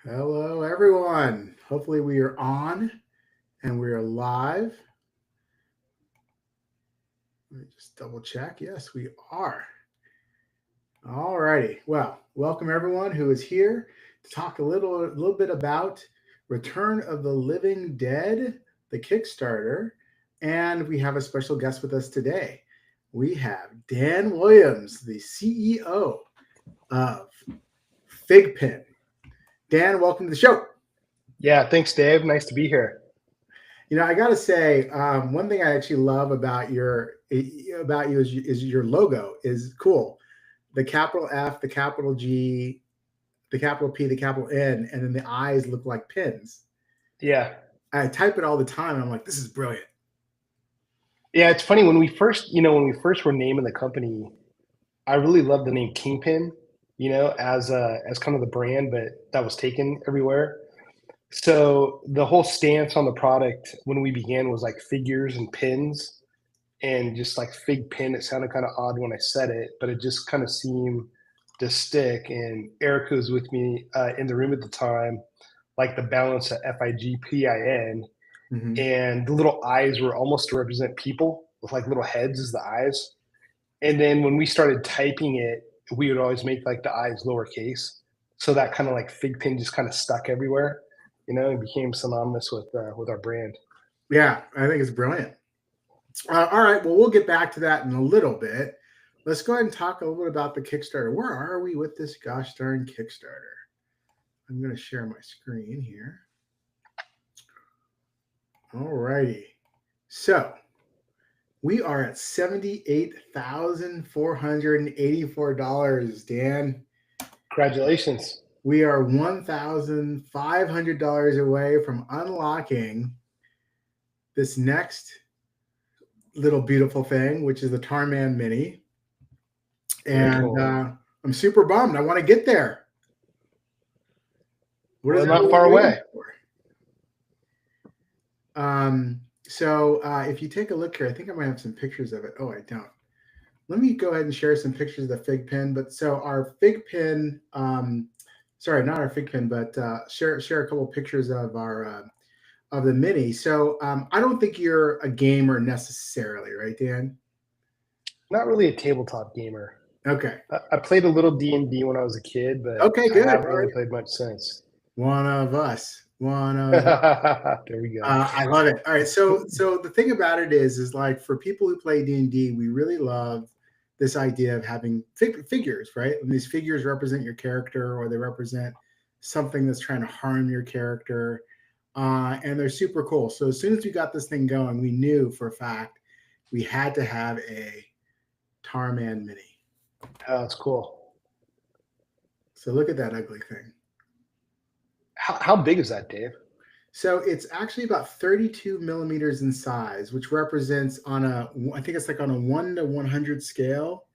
Hello, everyone. Hopefully, we are on and we are live. Let me just double check. Yes, we are. All righty. Well, welcome everyone who is here to talk a little bit about Return of the Living Dead, the Kickstarter, and we have a special guest with us today. We have Dan Williams, the CEO of FiGPiN. Dan, welcome to the show. Yeah, thanks, Dave. Nice to be here. I got to say, one thing I actually love about you is your logo is cool. The capital F, the capital G, the capital P, the capital N, and then the eyes look like pins. Yeah. I type it all the time, and I'm like, this is brilliant. Yeah, it's funny when we first were naming the company, I really loved the name Kingpin, as kind of the brand, but that was taken everywhere. So the whole stance on the product when we began was like figures and pins and just like fig pin. It sounded kind of odd when I said it, but it just kind of seemed to stick. And Erica was with me in the room at the time, like the balance of FIGPIN. Hmm. And the little eyes were almost to represent people with like little heads as the eyes. And then when we started typing it, we would always make like the eyes lowercase, so that kind of like fig pin just kind of stuck everywhere, and became synonymous with our brand. Yeah, I think it's brilliant. All right, well, we'll get back to that in a little bit. Let's go ahead and talk a little bit about the Kickstarter. Where are we with this gosh darn Kickstarter? I'm going to share my screen here. All righty. So we are at $78,484, Dan. Congratulations! We are $1,500 away from unlocking this next little beautiful thing, which is the Tarman Mini. Very And cool. I'm super bummed. I want to get there. What is Well, not everyone far waiting away. for? So if you take a look here, I think I might have some pictures of it. Oh, I don't. Let me go ahead and share some pictures of the fig pin. But so our fig pin, sorry, not our fig pin, but share a couple of pictures of the mini. So I don't think you're a gamer necessarily, right, Dan? Not really a tabletop gamer. Okay. I played a little D&D when I was a kid, but Okay, I good. haven't All really right. played much since. One of us. One of There we go. I love it. All right, so the thing about it is like for people who play D&D, we really love this idea of having figures, right? And these figures represent your character, or they represent something that's trying to harm your character, and they're super cool. So as soon as we got this thing going, we knew for a fact we had to have a Tarman Mini. Oh, that's cool. So look at that ugly thing. How big is that, Dave? So it's actually about 32 millimeters in size, which represents I think it's like on a 1 to 100 scale.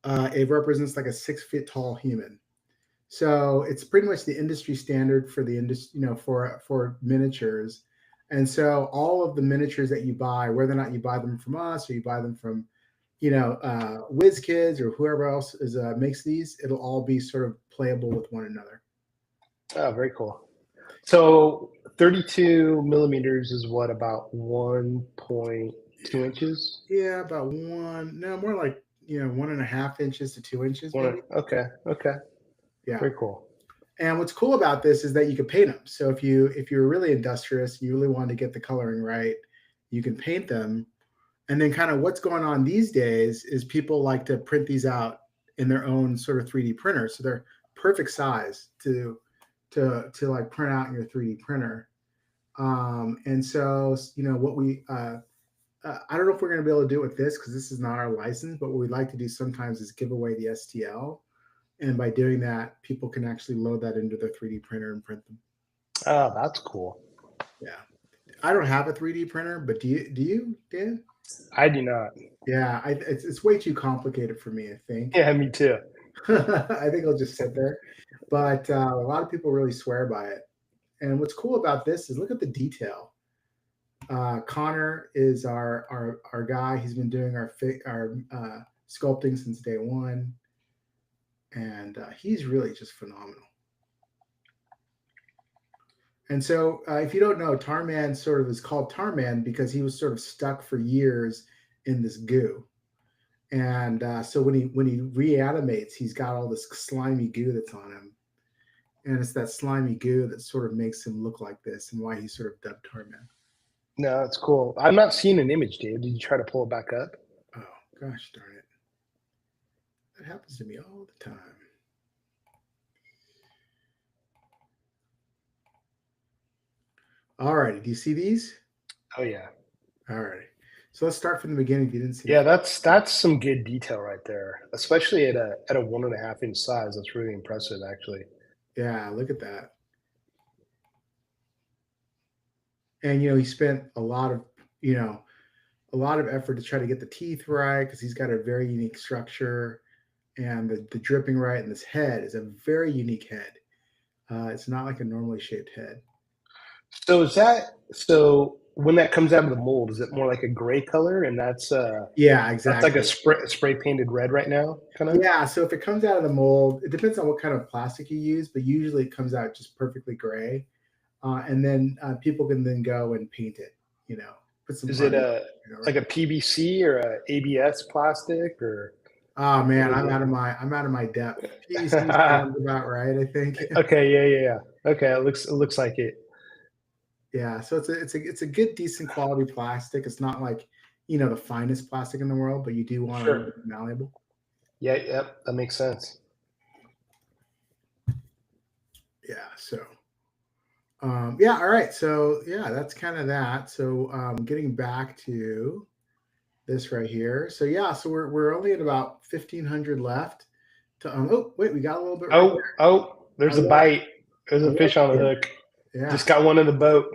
It represents like a 6 foot tall human. So it's pretty much the industry standard for the industry, for miniatures. And so all of the miniatures that you buy, whether or not you buy them from us or you buy them from, WizKids or whoever else makes these, it'll all be sort of playable with one another. Oh, very cool. So 32 millimeters is what, about 1.2 inches? Yeah, about no, more like 1.5 inches to 2 inches, maybe. Okay, okay, Yeah. very cool. And what's cool about this is that you can paint them. So if you're really industrious, you really want to get the coloring right, you can paint them. And then kind of what's going on these days is people like to print these out in their own sort of 3D printer. So they're perfect size to like print out in your 3D printer. And so what I don't know if we're going to be able to do it with this because this is not our license, but what we'd like to do sometimes is give away the STL. And by doing that, people can actually load that into their 3D printer and print them. Oh, that's cool. Yeah. I don't have a 3D printer, but do you, Dan? I do not. Yeah, it's way too complicated for me, I think. Yeah, me too. I think I'll just sit there. But a lot of people really swear by it. And what's cool about this is look at the detail. Connor is our guy. He's been doing our sculpting since day one, and he's really just phenomenal. And so, if you don't know, Tarman sort of is called Tarman because he was sort of stuck for years in this goo. And so when he reanimates, he's got all this slimy goo that's on him, and it's that slimy goo that sort of makes him look like this, and why he's sort of dubbed Tarman. No, that's cool. I'm not seeing an image, Dave. Did you try to pull it back up? Oh gosh darn it! That happens to me all the time. All righty, do you see these? Oh yeah. All righty. So let's start from the beginning. If you didn't see Yeah, that, that's some good detail right there, especially at a 1.5 inch size. That's really impressive, actually. yeah, look at that. And he spent a lot of you know a lot of effort to try to get the teeth right because he's got a very unique structure, and the dripping right, and this head is a very unique head. It's not like a normally shaped head. So is that so when that comes out of the mold, is it more like a gray color, and Yeah, that's like a exactly. spray painted red right now, kind of? Yeah, so if it comes out of the mold, it depends on what kind of plastic you use, but usually it comes out just perfectly gray. And then people can then go and paint it, put some Is it primer. a like a PVC or a ABS plastic or Oh what man, is I'm out of my depth. PVC it? sounds about right, I think. Okay, yeah. Okay, it looks like it. Yeah, so it's a good decent quality plastic. It's not like the finest plastic in the world, but you do want to leave Sure. it malleable. Yeah, yep, that makes sense. Yeah, so yeah, all right. So yeah, that's kind of that. So getting back to this right here. So yeah, so we're only at about 1,500 left. Oh wait, we got a little bit right Oh, there. there's a bite. There's I a love fish on the it. hook. Yeah. Just got one in the boat.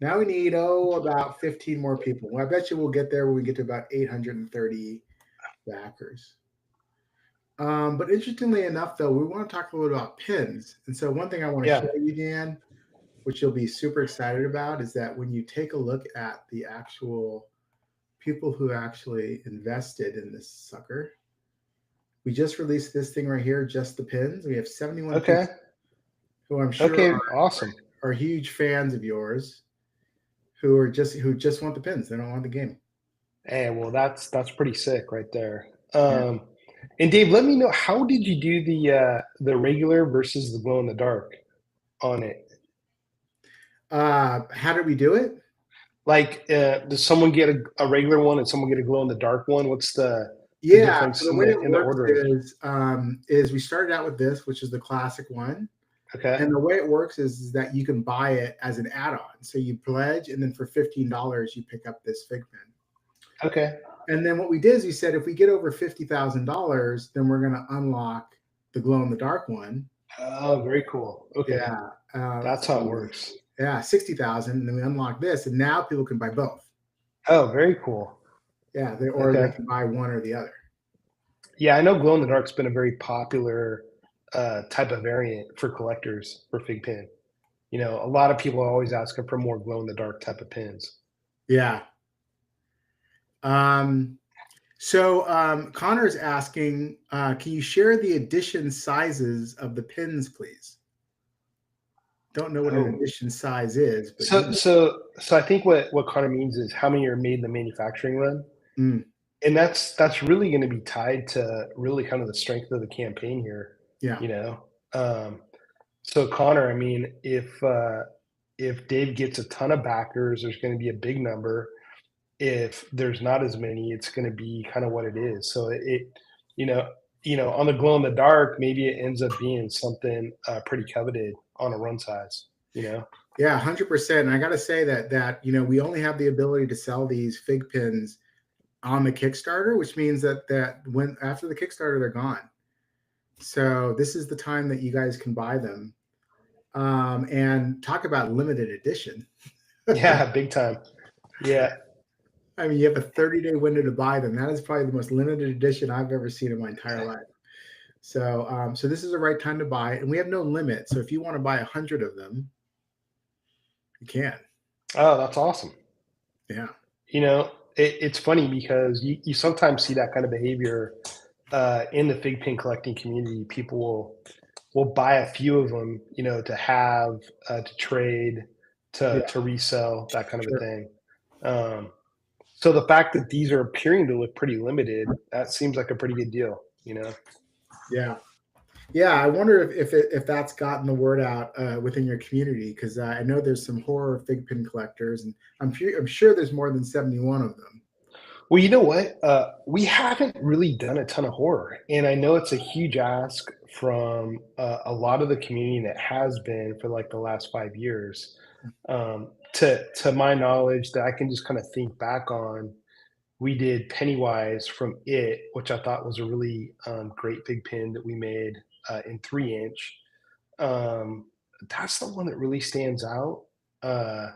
Now we need about 15 more people. Well, I bet you we'll get there when we get to about 830 backers. But interestingly enough, though, we want to talk a little about pins. And so one thing I want to Yeah. show you, Dan, which you'll be super excited about, is that when you take a look at the actual people who actually invested in this sucker, we just released this thing right here, just the pins. We have 71 people Okay. who I'm sure Okay. Awesome. are huge fans of yours who just want the pins. They don't want the game. Hey, well, that's pretty sick right there. Yeah. And Dave, let me know, how did you do the regular versus the glow in the dark on it? How did we do it? Like, does someone get a regular one and someone get a glow in the dark one? What's the Yeah. difference So the in way the it in the works ordering? is we started out with this, which is the classic one. Okay. And the way it works is that you can buy it as an add-on. So you pledge, and then for $15, you pick up this fig pen. Okay. And then what we did is we said if we get over $50,000, then we're going to unlock the glow in the dark one. Oh, very cool. Okay. Yeah. That's how it works. Yeah, 60,000, and then we unlock this, and now people can buy both. Oh, very cool. Yeah, or they Okay. can buy one or the other. Yeah, I know glow in the dark's been a very popular type of variant for collectors for FiGPiN. A lot of people are always asking for more glow in the dark type of pins. Yeah. So Connor is asking, can you share the edition sizes of the pins, please? Don't know what an Oh, edition size is, but so I think what Connor means is how many are made in the manufacturing run, mm, and that's really going to be tied to really kind of the strength of the campaign here. yeah, You know, um, so Connor, I mean, if Dave gets a ton of backers, there's going to be a big number. If there's not as many, it's going to be kind of what it is. So you know, on the glow in the dark, maybe it ends up being something pretty coveted on a run size. yeah, 100%. And I got to say that we only have the ability to sell these fig pins on the Kickstarter, which means that when after the Kickstarter they're gone. So this is the time that you guys can buy them. And talk about limited edition. Yeah, big time. Yeah. I mean, you have a 30-day window to buy them. That is probably the most limited edition I've ever seen in my entire life. So this is the right time to buy it, and we have no limit. So if you want to buy 100 of them, you can. Oh, that's awesome. Yeah. It's funny because you sometimes see that kind of behavior in the FiGPiN collecting community. People will, we'll buy a few of them, to have, to trade, Yeah, to resell, that kind of a sure. thing. Um, so the fact that these are appearing to look pretty limited, that seems like a pretty good deal. Yeah. Yeah, I wonder if that's gotten the word out within your community, because I know there's some horror fig pin collectors, and I'm sure there's more than 71 of them. Well, you know what? We haven't really done a ton of horror, and I know it's a huge ask from a lot of the community that has been for like the last 5 years. To my knowledge, that I can just kind of think back on, we did Pennywise from It, which I thought was a really great big pin that we made in 3 inch. Um, that's the one that really stands out. Uh,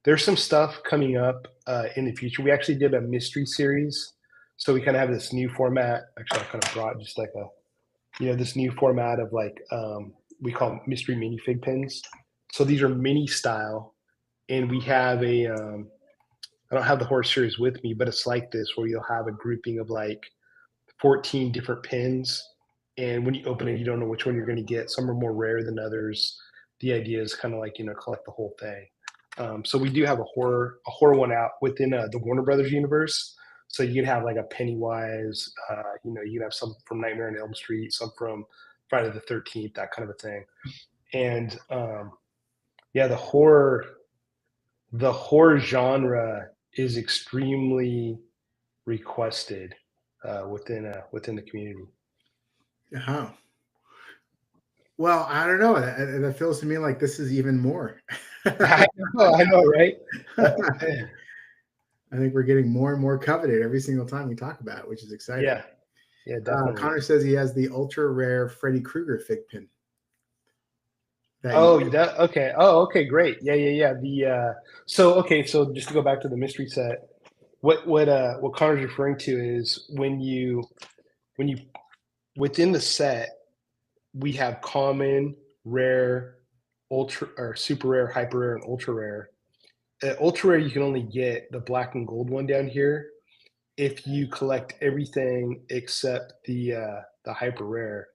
there's some stuff coming up in the future. We actually did a mystery series, so we kind of have this new format. Actually, I kind of brought just like this new format of like, we call them mystery minifig pins. So these are mini style, and we have I don't have the horse series with me, but it's like this where you'll have a grouping of like 14 different pins. And when you open it, you don't know which one you're going to get. Some are more rare than others. The idea is kind of like, collect the whole thing. So we do have a horror one out within the Warner Brothers universe. So you can have like a Pennywise, you can have some from Nightmare on Elm Street, some from Friday the 13th, that kind of a thing. And yeah, the horror genre is extremely requested within the community. Oh, well, I don't know. That feels to me like this is even more. I know, right? I think we're getting more and more coveted every single time we talk about it, which is exciting. Yeah, yeah, definitely. Connor says he has the ultra rare Freddy Krueger fig pin that you. Oh, that okay. Oh, okay, great. Yeah, yeah, yeah. So just to go back to the mystery set, what Connor's referring to is when you within the set, we have common, rare, ultra or super rare, hyper rare, and ultra rare. Ultra rare, you can only get the black and gold one down here if you collect everything except the hyper rare,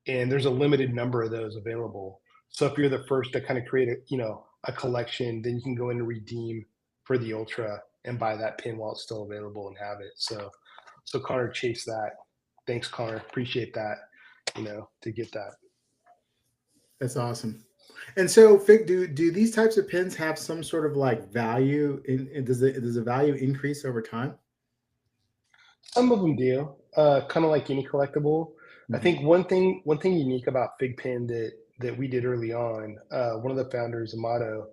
and there's a limited number of those available. So if you're the first to kind of create a collection, then you can go in and redeem for the ultra and buy that pin while it's still available and have it. So Connor chased that. Thanks, Connor. Appreciate that. To get that. That's awesome. And so, Fig, do these types of pins have some sort of like value? Does the value increase over time? Some of them do, kind of like any collectible. I Mhm. think one thing unique about FiGPiN that we did early on, one of the founders, Amato,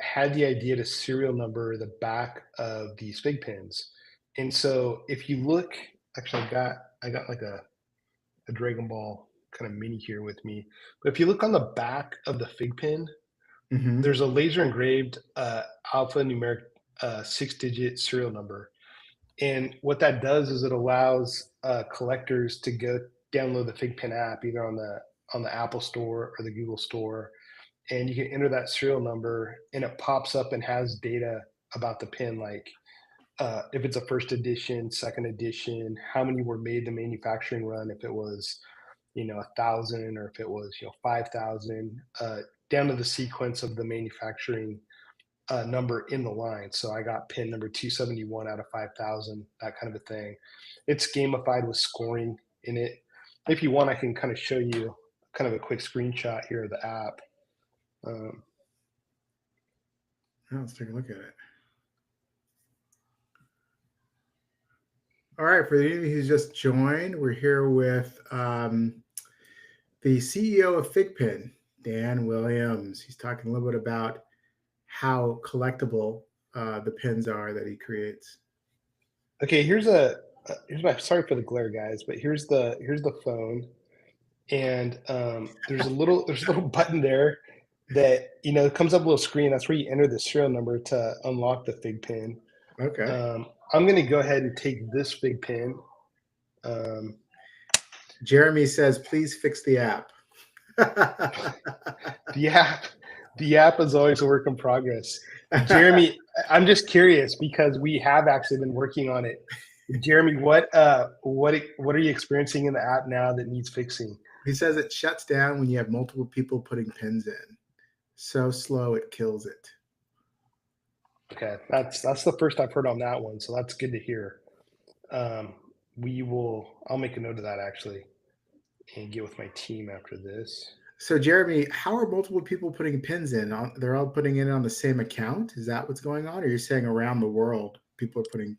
had the idea to serial number the back of these FiGPiNs. And so if you look, actually, I got like a Dragon Ball kind of mini here with me. But if you look on the back of the FiGPiN, Mhm. there's a laser engraved alphanumeric 6-digit serial number, and what that does is it allows collectors to go download the FigPin app either on the Apple Store or the Google Store, and you can enter that serial number, and it pops up and has data about the pin, like if it's a first edition, second edition, how many were made the manufacturing run, if it was 1,000 or if it was 5,000, down to the sequence of the manufacturing number in the line. So I got pin number 271 out of 5,000, that kind of a thing. It's gamified with scoring in it. If you want, I can kind of show you kind of a quick screenshot here of the app. Um, Oh, let's take a look at it. All right, for anybody who's just joined, we're here with the CEO of FigPin, Dan Williams. He's talking a little bit about how collectible the pins are that he creates. okay, here's my, sorry for the glare, guys, but here's the phone, and there's a little button there that comes up a little screen. That's where you enter the serial number to unlock the fig pin. Okay. I'm going to go ahead and take this fig pin. Um, Jeremy says, please fix the app. the app, the app is always a work in progress. Jeremy, I'm just curious because we have actually been working on it. Jeremy, what are you experiencing in the app now that needs fixing? He says it shuts down when you have multiple people putting pins in. So slow it kills it. Okay, that's the first I've heard on that one, so that's good to hear. Um, I'll make a note of that actually and get with my team after this. So Jeremy, how are multiple people putting pins in? They're all putting it on the same account? Is that what's going on? Or you're saying around the world people are putting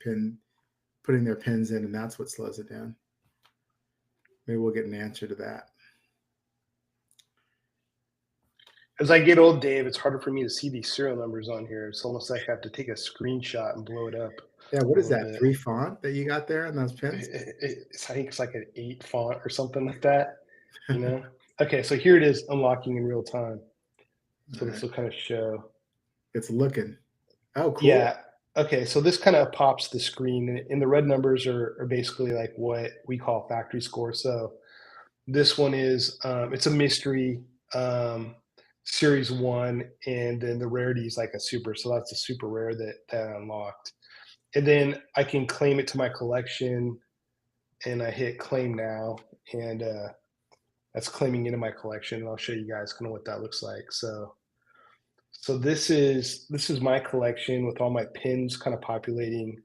their pins in and that's what slows it down? Maybe we'll get an answer to that. As I get old, Dave, it's harder for me to see these serial numbers on here. It's almost like I have to take a screenshot and blow it up Yeah, what a is little that? bit. 3 font that you got there on those pins? I think it's like an 8 font or something like that, you know? Okay, so here it is unlocking in real time. So this will kind of show. It's looking. Oh, cool. Yeah. Okay, so this kind of pops the screen, and the red numbers are basically like what we call factory score. So this one is it's a mystery series one, and then the rarity is like a super. So that's a super rare that I unlocked, and then I can claim it to my collection, and I hit claim now, and that's claiming into my collection. And I'll show you guys kind of what that looks like. So this is my collection with all my pins kind of populating.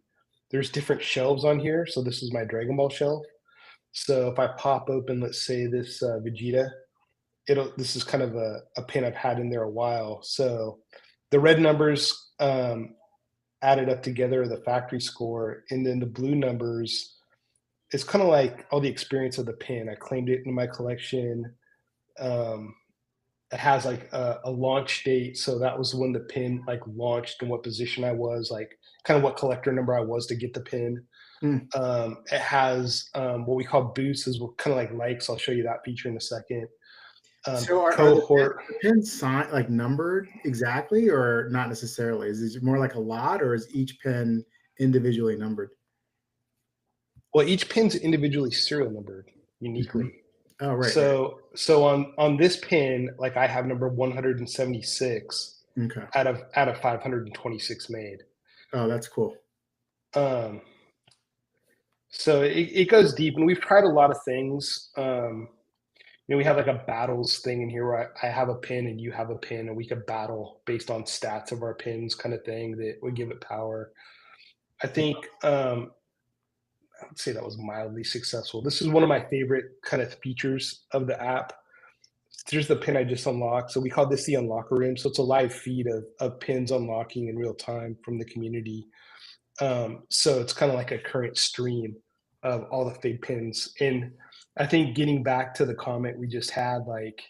There's different shelves on here. So this is my Dragon Ball shelf. So if I pop open, let's say this Vegeta, this is kind of a pin I've had in there a while. So the red numbers added up together are the factory score, and then the blue numbers, it's kind of like all the experience of the pin. I claimed it in my collection. Um, it has like a launch date, so that was when the pin like launched and what position I was, like kind of what collector number I was to get the pin. Hmm. It has what we call boosts, is kind of like likes. I'll show you that feature in a second. So are Cohort. the pins signed, like numbered exactly, or not necessarily? Is it more like a lot, or is each pin individually numbered? Well, each pin's individually serial numbered uniquely. Mhm. Oh, right. So on this pin, like I have number 176 Okay. out of 526 made. Oh, that's cool. Um, so it goes deep, and we've tried a lot of things. We have like a battles thing in here where I have a pin and you have a pin, and we could battle based on stats of our pins, kind of thing that would give it power. I think I would say that was mildly successful. This is one of my favorite kind of features of the app. Here's the pin I just unlocked. So we call this the unlocker room. So it's a live feed of pins unlocking in real time from the community. So it's kind of like a current stream of all the fake pins. And I think getting back to the comment we just had, like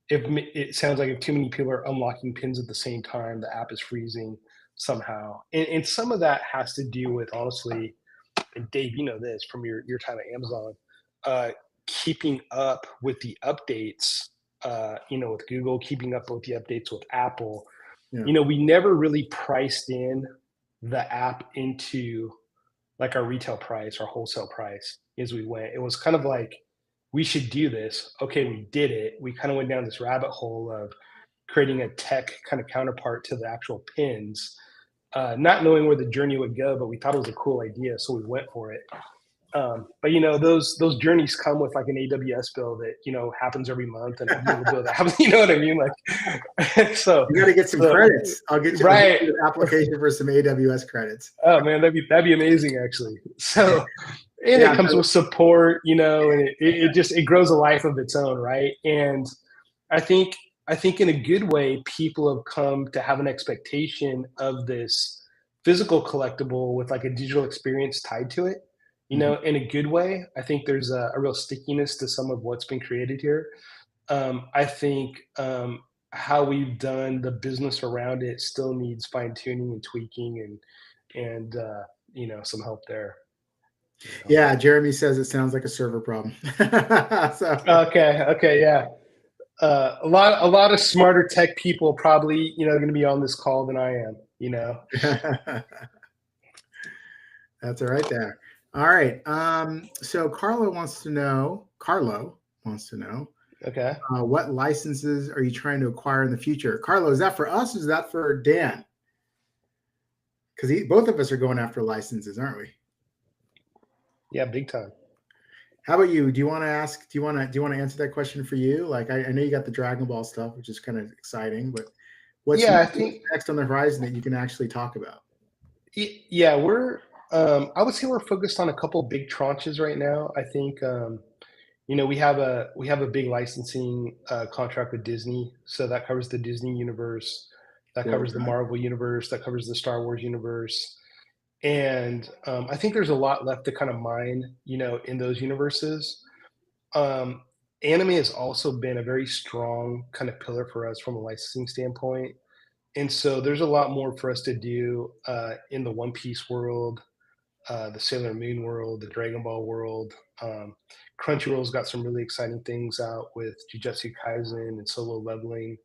if it sounds like if too many people are unlocking pins at the same time, the app is freezing somehow. And some of that has to do with, honestly, and Dave, you know this from your time at Amazon, uh, keeping up with the updates, with Google, keeping up with the updates with Apple. Yeah. We never really priced in the app into like our retail price, our wholesale price as we went. It was kind of like, we should do this. Okay, we did it. We kind of went down this rabbit hole of creating a tech kind of counterpart to the actual pins, not knowing where the journey would go, but we thought it was a cool idea, so we went for it. But those journeys come with like an AWS bill that happens every month, and a Google bill that happens. You know what I mean? Like, so you got to get some credits. I'll get you an application for some AWS credits. Oh man, that'd be amazing, actually. So, and it comes with support, and it grows a life of its own, right? And I think in a good way, people have come to have an expectation of this physical collectible with like a digital experience tied to it. In a good way. I think there's a real stickiness to some of what's been created here. I think how we've done the business around it still needs fine tuning and tweaking, and some help there. Yeah, Jeremy says it sounds like a server problem. Okay, yeah. A lot of smarter tech people probably going to be on this call than I am. That's all right there. All right. So Carlo wants to know. Okay. What licenses are you trying to acquire in the future? Carlo, is that for us? Or is that for Dan? Because both of us are going after licenses, aren't we? Yeah, big time. How about you? Do you want to ask? Do you want to answer that question for you? Like, I know you got the Dragon Ball stuff, which is kind of exciting, but Yeah, I what's think next on the horizon that you can actually talk about? yeah, we're I would say we're focused on a couple big tranches right now. I think we have a big licensing contract with Disney, so that covers the Disney universe, that Cool. covers the Marvel universe, that covers the Star Wars universe, and I think there's a lot left to kind of mine, in those universes. Um, Anime has also been a very strong kind of pillar for us from a licensing standpoint, and so there's a lot more for us to do in the One Piece world, the Sailor Moon world, the Dragon Ball world. Um, Crunchyroll's got some really exciting things out with Jujutsu Kaisen and Solo Leveling.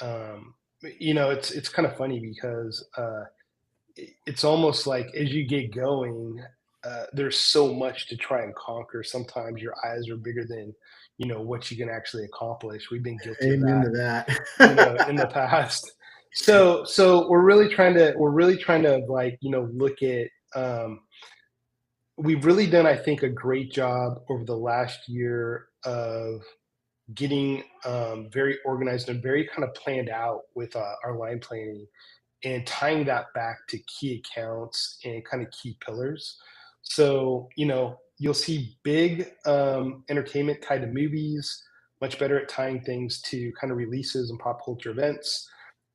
Um, it's kind of funny because it's almost like as you get going, there's so much to try and conquer. Sometimes your eyes are bigger than what you can actually accomplish. We've been guilty of Amen that, to that. in the past. So we're really trying to like look at. We've really done, I think, a great job over the last year of getting very organized and very kind of planned out with our line planning and tying that back to key accounts and kind of key pillars. So, you'll see big entertainment tied to movies, much better at tying things to kind of releases and pop culture events.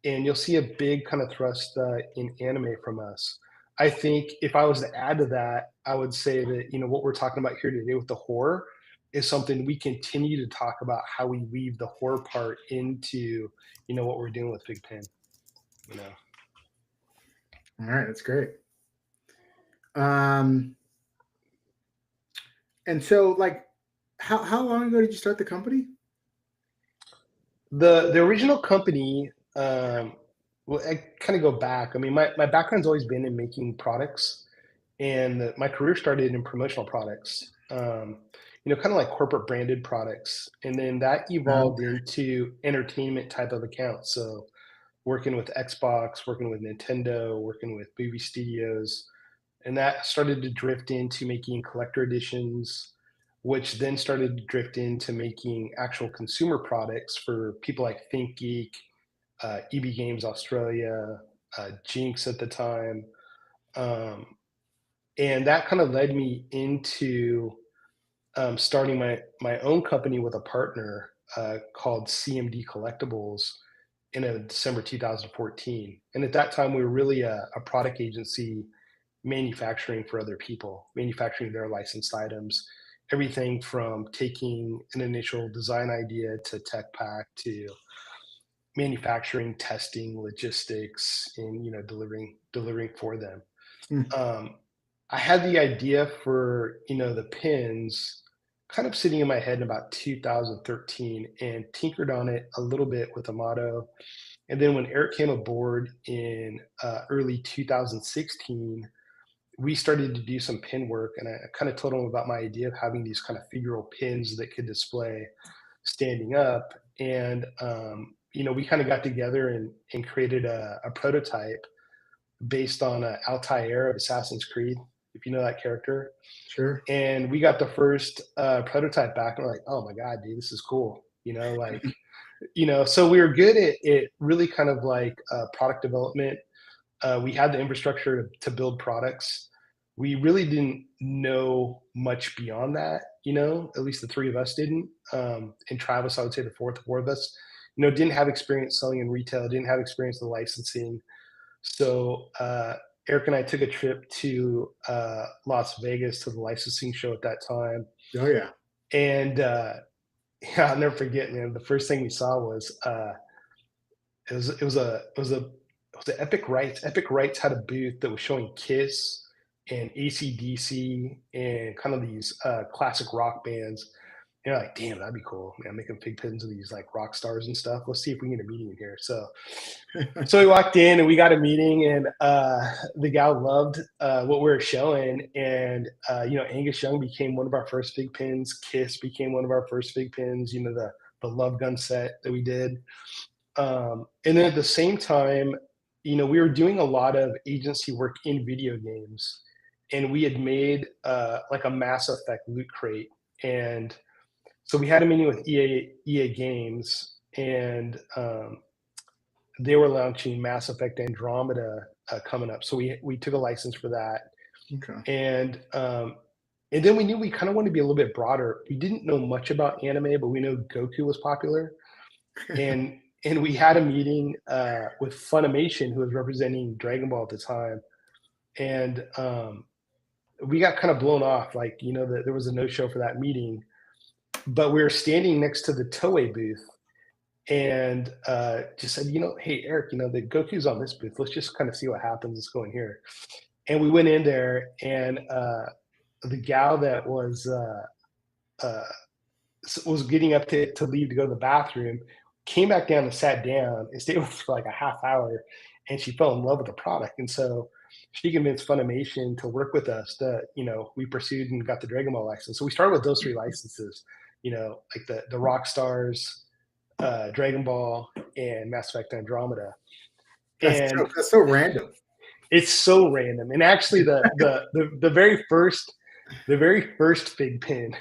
And you'll see a big kind of thrust in anime from us. I think if I was to add to that, I would say that, what we're talking about here today with the horror is something we continue to talk about how we weave the horror part into, what we're doing with Big Pen, you know. All right, that's great. Um, and so, like, how long ago did you start the company? The original company, well, I kind of go back. I mean, my background's always been in making products, and my career started in promotional products. Kind of like corporate branded products, and then that Oh, evolved into entertainment type of accounts. So working with Xbox, working with Nintendo, working with movie studios, and that started to drift into making collector editions, which then started to drift into making actual consumer products for people like ThinkGeek, EB Games Australia, Jinx at the time, um, and that kind of led me into starting my own company with a partner called CMD Collectibles in December 2014. And at that time, we were really a product agency manufacturing for other people, manufacturing their licensed items, everything from taking an initial design idea to tech pack to manufacturing, testing, logistics, and delivering for them. hmm, Um, I had the idea for the pins kind of sitting in my head in about 2013 and tinkered on it a little bit with a motto. And then when Eric came aboard in early 2016, we started to do some pin work, and I kind of told him about my idea of having these kind of figural pins that could display standing up. And we kind of got together and created a prototype based on Altair of Assassin's Creed, if you know that character. sure. And we got the first prototype back, and we're like, "Oh my god, dude, this is cool!" So we were good at really kind of like product development. We had the infrastructure to build products. We really didn't know much beyond that, at least the three of us didn't. And Travis, I would say the four of us, didn't have experience selling in retail, didn't have experience in licensing. So Eric and I took a trip to Las Vegas to the licensing show at that time. Oh yeah, And yeah, I'll never forget, man. The first thing we saw was it was a Epic Rights. Epic Rights had a booth that was showing Kiss and AC/DC and kind of these classic rock bands. And you're like, damn, that'd be cool. Man, making pig pins of these like rock stars and stuff. Let's see if we can get a meeting in here. So we walked in and we got a meeting, and the gal loved what we were showing. And Angus Young became one of our first big pins. Kiss became one of our first big pins. The Love Gun set that we did. And then at the same time, we were doing a lot of agency work in video games, and we had made like a Mass Effect loot crate And so we had a meeting with EA Games, and they were launching Mass Effect Andromeda coming up. So we took a license for that, Okay. and then we knew we kind of wanted to be a little bit broader. We didn't know much about anime, but we know Goku was popular, and we had a meeting with Funimation, who was representing Dragon Ball at the time, and we got kind of blown off. Like, there was a no show for that meeting, but we were standing next to the Toei booth, and just said, hey Eric, the Goku's on this booth. Let's just kind of see what happens. Let's go in here. And we went in there, and the gal that was getting up to leave to go to the bathroom came back down and sat down and stayed with us for like a half hour, and she fell in love with the product. And so she convinced Funimation to work with us. We pursued and got the Dragon Ball license. So we started with those 3 licenses, like the Rock Stars, Dragon Ball, and Mass Effect Andromeda. And That's so random. it's so random. And actually, the very first FiGPiN,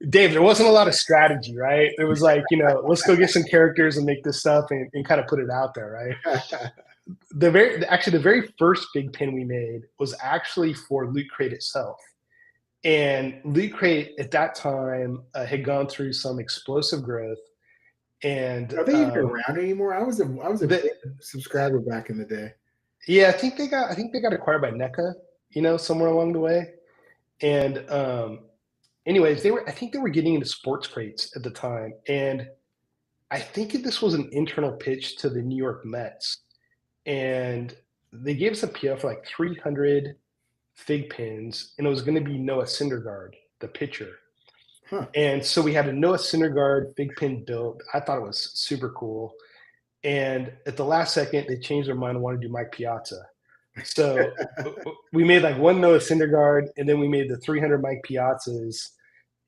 Dave, there wasn't a lot of strategy, right? It was like, let's go get some characters and make this stuff and kind of put it out there, right? The very first FiGPiN we made was actually for Loot Crate itself. And Loot Crate at that time had gone through some explosive growth. And are they even around anymore? I was a big subscriber back in the day. Yeah, I think they got acquired by NECA, somewhere along the way. And anyways, I think they were getting into sports crates at the time. And I think this was an internal pitch to the New York Mets. And they gave us a PO for like 300 FiGPiNs, and it was going to be Noah Syndergaard, the pitcher. Huh. And so we had a Noah Syndergaard FiGPiN built. I thought it was super cool. And at the last second, they changed their mind and wanted to do Mike Piazza. So we made like one Noah Syndergaard, and then we made the 300 Mike Piazzas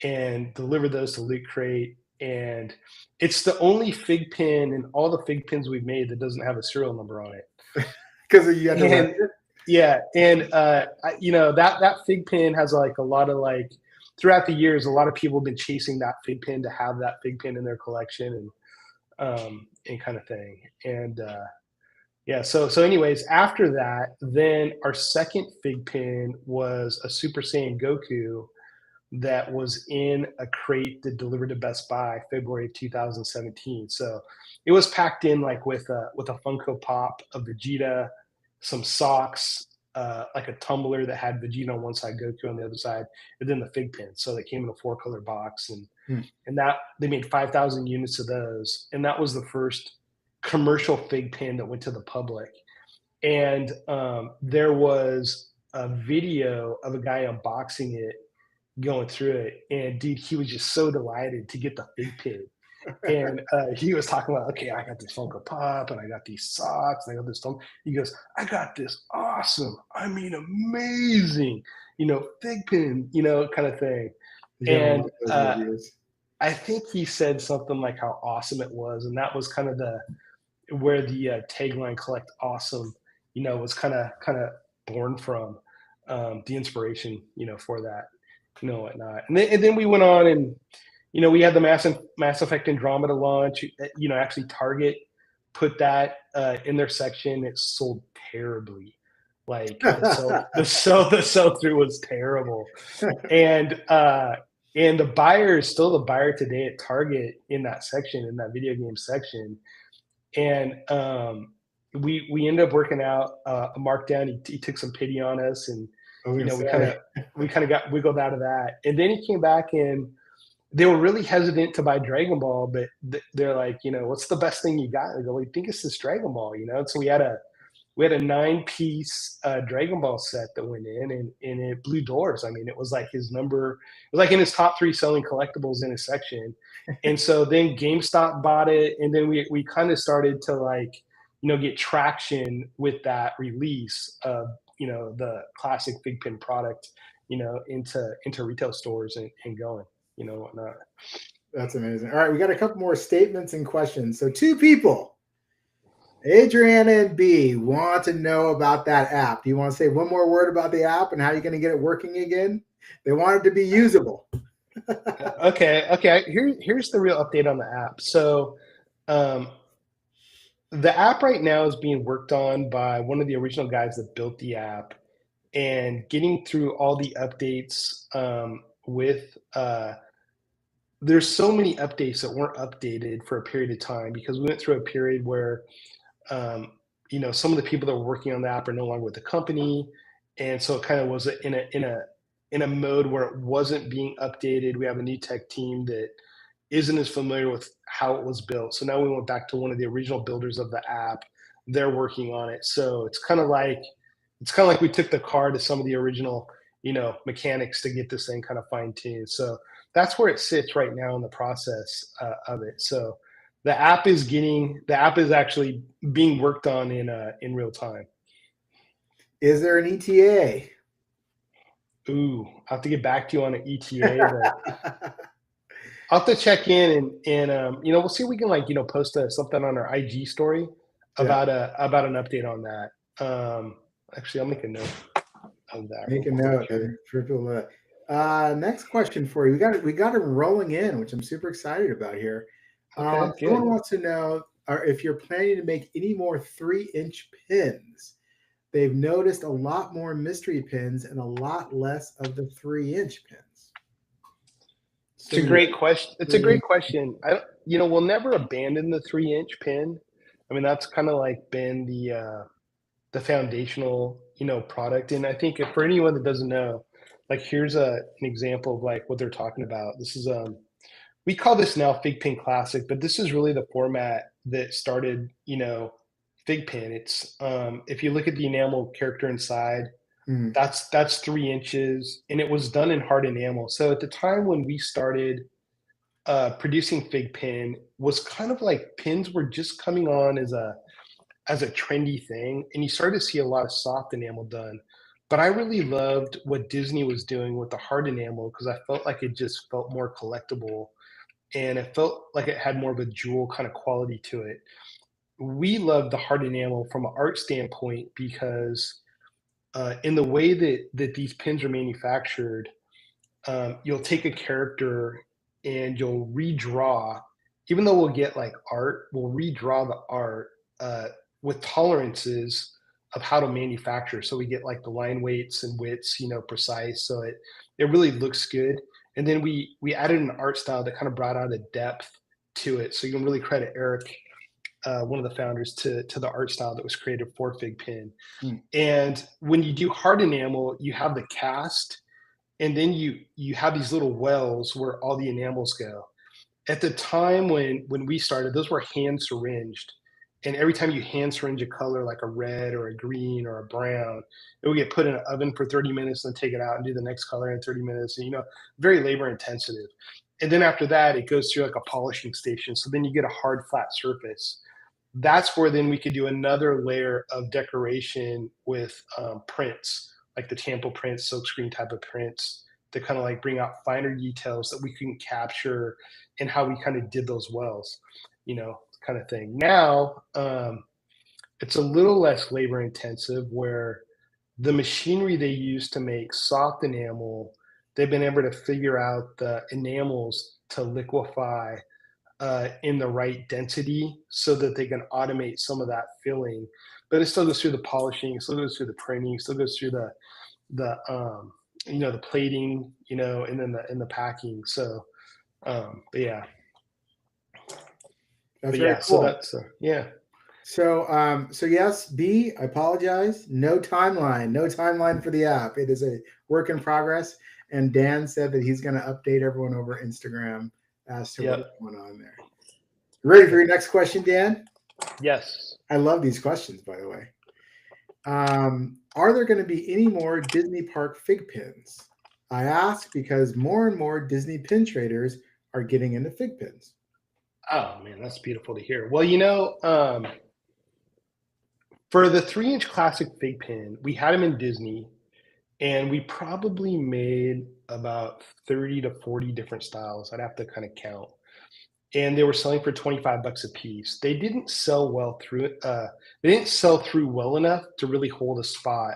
and delivered those to Loot Crate. And it's the only FiGPiN in all the FiGPiNs we've made that doesn't have a serial number on it. Because you had to rent it? Yeah, and that FiGPiN has like a lot of like, throughout the years, a lot of people have been chasing that FiGPiN to have that FiGPiN in their collection, and kind of thing. And so anyways, after that, then our second FiGPiN was a Super Saiyan Goku that was in a crate that delivered to Best Buy February of 2017. So it was packed in like with a Funko Pop of Vegeta, some socks, like a tumbler that had Vegeta on one side, Goku on the other side, and then the FiGPiN. So they came in a 4-color box, and that they made 5,000 units of those, and that was the first commercial FiGPiN that went to the public. And there was a video of a guy unboxing it, going through it, and dude, he was just so delighted to get the FiGPiN. And he was talking about, okay, I got this Funko Pop, and I got these socks, and I got this stuff. He goes, I got this awesome, I mean amazing, FiGPiN, kind of thing. And I think he said something like how awesome it was, and that was kind of where the tagline "Collect Awesome," was kind of born from, the inspiration, for that, whatnot. And then we went on, and we had the Mass Effect Andromeda launch. Actually Target put that in their section. It sold terribly. Like the sell through was terrible, and the buyer is still the buyer today at Target in that section, in that video game section. And we ended up working out a markdown. He took some pity on us, and we kind of got wiggled out of that. And then he came back, and they were really hesitant to buy Dragon Ball, but they're like, what's the best thing you got? And I go, I think it's this Dragon Ball, And so we had a 9-piece Dragon Ball set that went in, and it blew doors. I mean, it was like his number, it was like in his top 3 selling collectibles in his section. And so then GameStop bought it, and then we kind of started to like, get traction with that release of, the classic FiGPiN product, into retail stores and going, whatnot. That's amazing. All right, we got a couple more statements and questions. So 2 people, Adriana and B, want to know about that app. Do you want to say one more word about the app and how you're going to get it working again? They want it to be usable. Okay. Here's the real update on the app. So, um, the app right now is being worked on by one of the original guys that built the app, and getting through all the updates with there's so many updates that weren't updated for a period of time because we went through a period where um, some of the people that were working on the app are no longer with the company, and so it kind of was in a mode where it wasn't being updated. We have a new tech team that isn't as familiar with how it was built, so now we went back to one of the original builders of the app. They're working on it, so it's kind of like we took the car to some of the original mechanics to get this thing kind of fine tuned. So that's where it sits right now in the process of it. So the app is actually being worked on in real time. Is there an ETA? Ooh, I have to get back to you on an ETA, but I'll have to check in, and we'll see if we can post something on our IG story Yeah, about an update on that. Actually, I'll make a note of that real make a quick note here. for people. Next question for you. We got it rolling in, which I'm super excited about here. Okay, Someone good. wants to know if you're planning to make any more 3-inch pins. They've noticed a lot more mystery pins and a lot less of the 3-inch pins. It's a So great question. It's a 3 great question. We'll never abandon the 3-inch pin. I mean, that's kind of like been the foundational, product. And I think if, for anyone that doesn't know, like here's an example of like what they're talking about. This is we call this now FiGPiN Classic, but this is really the format that started, FiGPiN. It's if you look at the enamel character inside, mm, that's 3 inches, and it was done in hard enamel. So at the time when we started producing FiGPiN, was kind of like pins were just coming on as a trendy thing, and you started to see a lot of soft enamel done. But I really loved what Disney was doing with the hard enamel because I felt like it just felt more collectible, and it felt like it had more of a jewel kind of quality to it. We love the hard enamel from an art standpoint because in the way that these pins are manufactured, you'll take a character and you'll redraw. Even though we'll get like art, we'll redraw the art uh, with tolerances of how to manufacture. So we get like the line weights and widths, precise. So it really looks good. And then we added an art style that kind of brought out a depth to it. So you can really credit Eric, one of the founders, to the art style that was created for FigPin. mm. And when you do hard enamel, you have the cast, and then you have these little wells where all the enamels go. At the time when we started, those were hand syringed, and every time you hand syringe a color like a red or a green or a brown, it would get put in an oven for 30 minutes and then take it out and do the next color in 30 minutes. And very labor intensive. And then after that, it goes through like a polishing station. So then you get a hard flat surface. That's where then we could do another layer of decoration with prints, like the Tampo prints, silkscreen type of prints, to kind of like bring out finer details that we can capture in how we kind of did those wells, kind of thing. Now, it's a little less labor intensive where the machinery they use to make soft enamel, they've been able to figure out the enamels to liquefy in the right density so that they can automate some of that filling. But it still goes through the polishing, it still goes through the printing, it still goes through the plating, and then the packing. So, but yeah, That's but very yeah. So cool. that's yeah. So yes, B, I apologize. No timeline. No timeline for the app. It is a work in progress. And Dan said that he's going to update everyone over Instagram as to what's Yep. going on there. Ready for Yep. your next question, Dan? Yes. I love these questions, by the way. Are there going to be any more Disney Park fig pins? I ask because more and more Disney pin traders are getting into fig pins. Oh man, that's beautiful to hear. Well, for the 3-inch classic fig pin, we had them in Disney, and we probably made about 30 to 40 different styles. I'd have to kind of count. And they were selling for 25 bucks a piece. They didn't sell well through it. They didn't sell through well enough to really hold a spot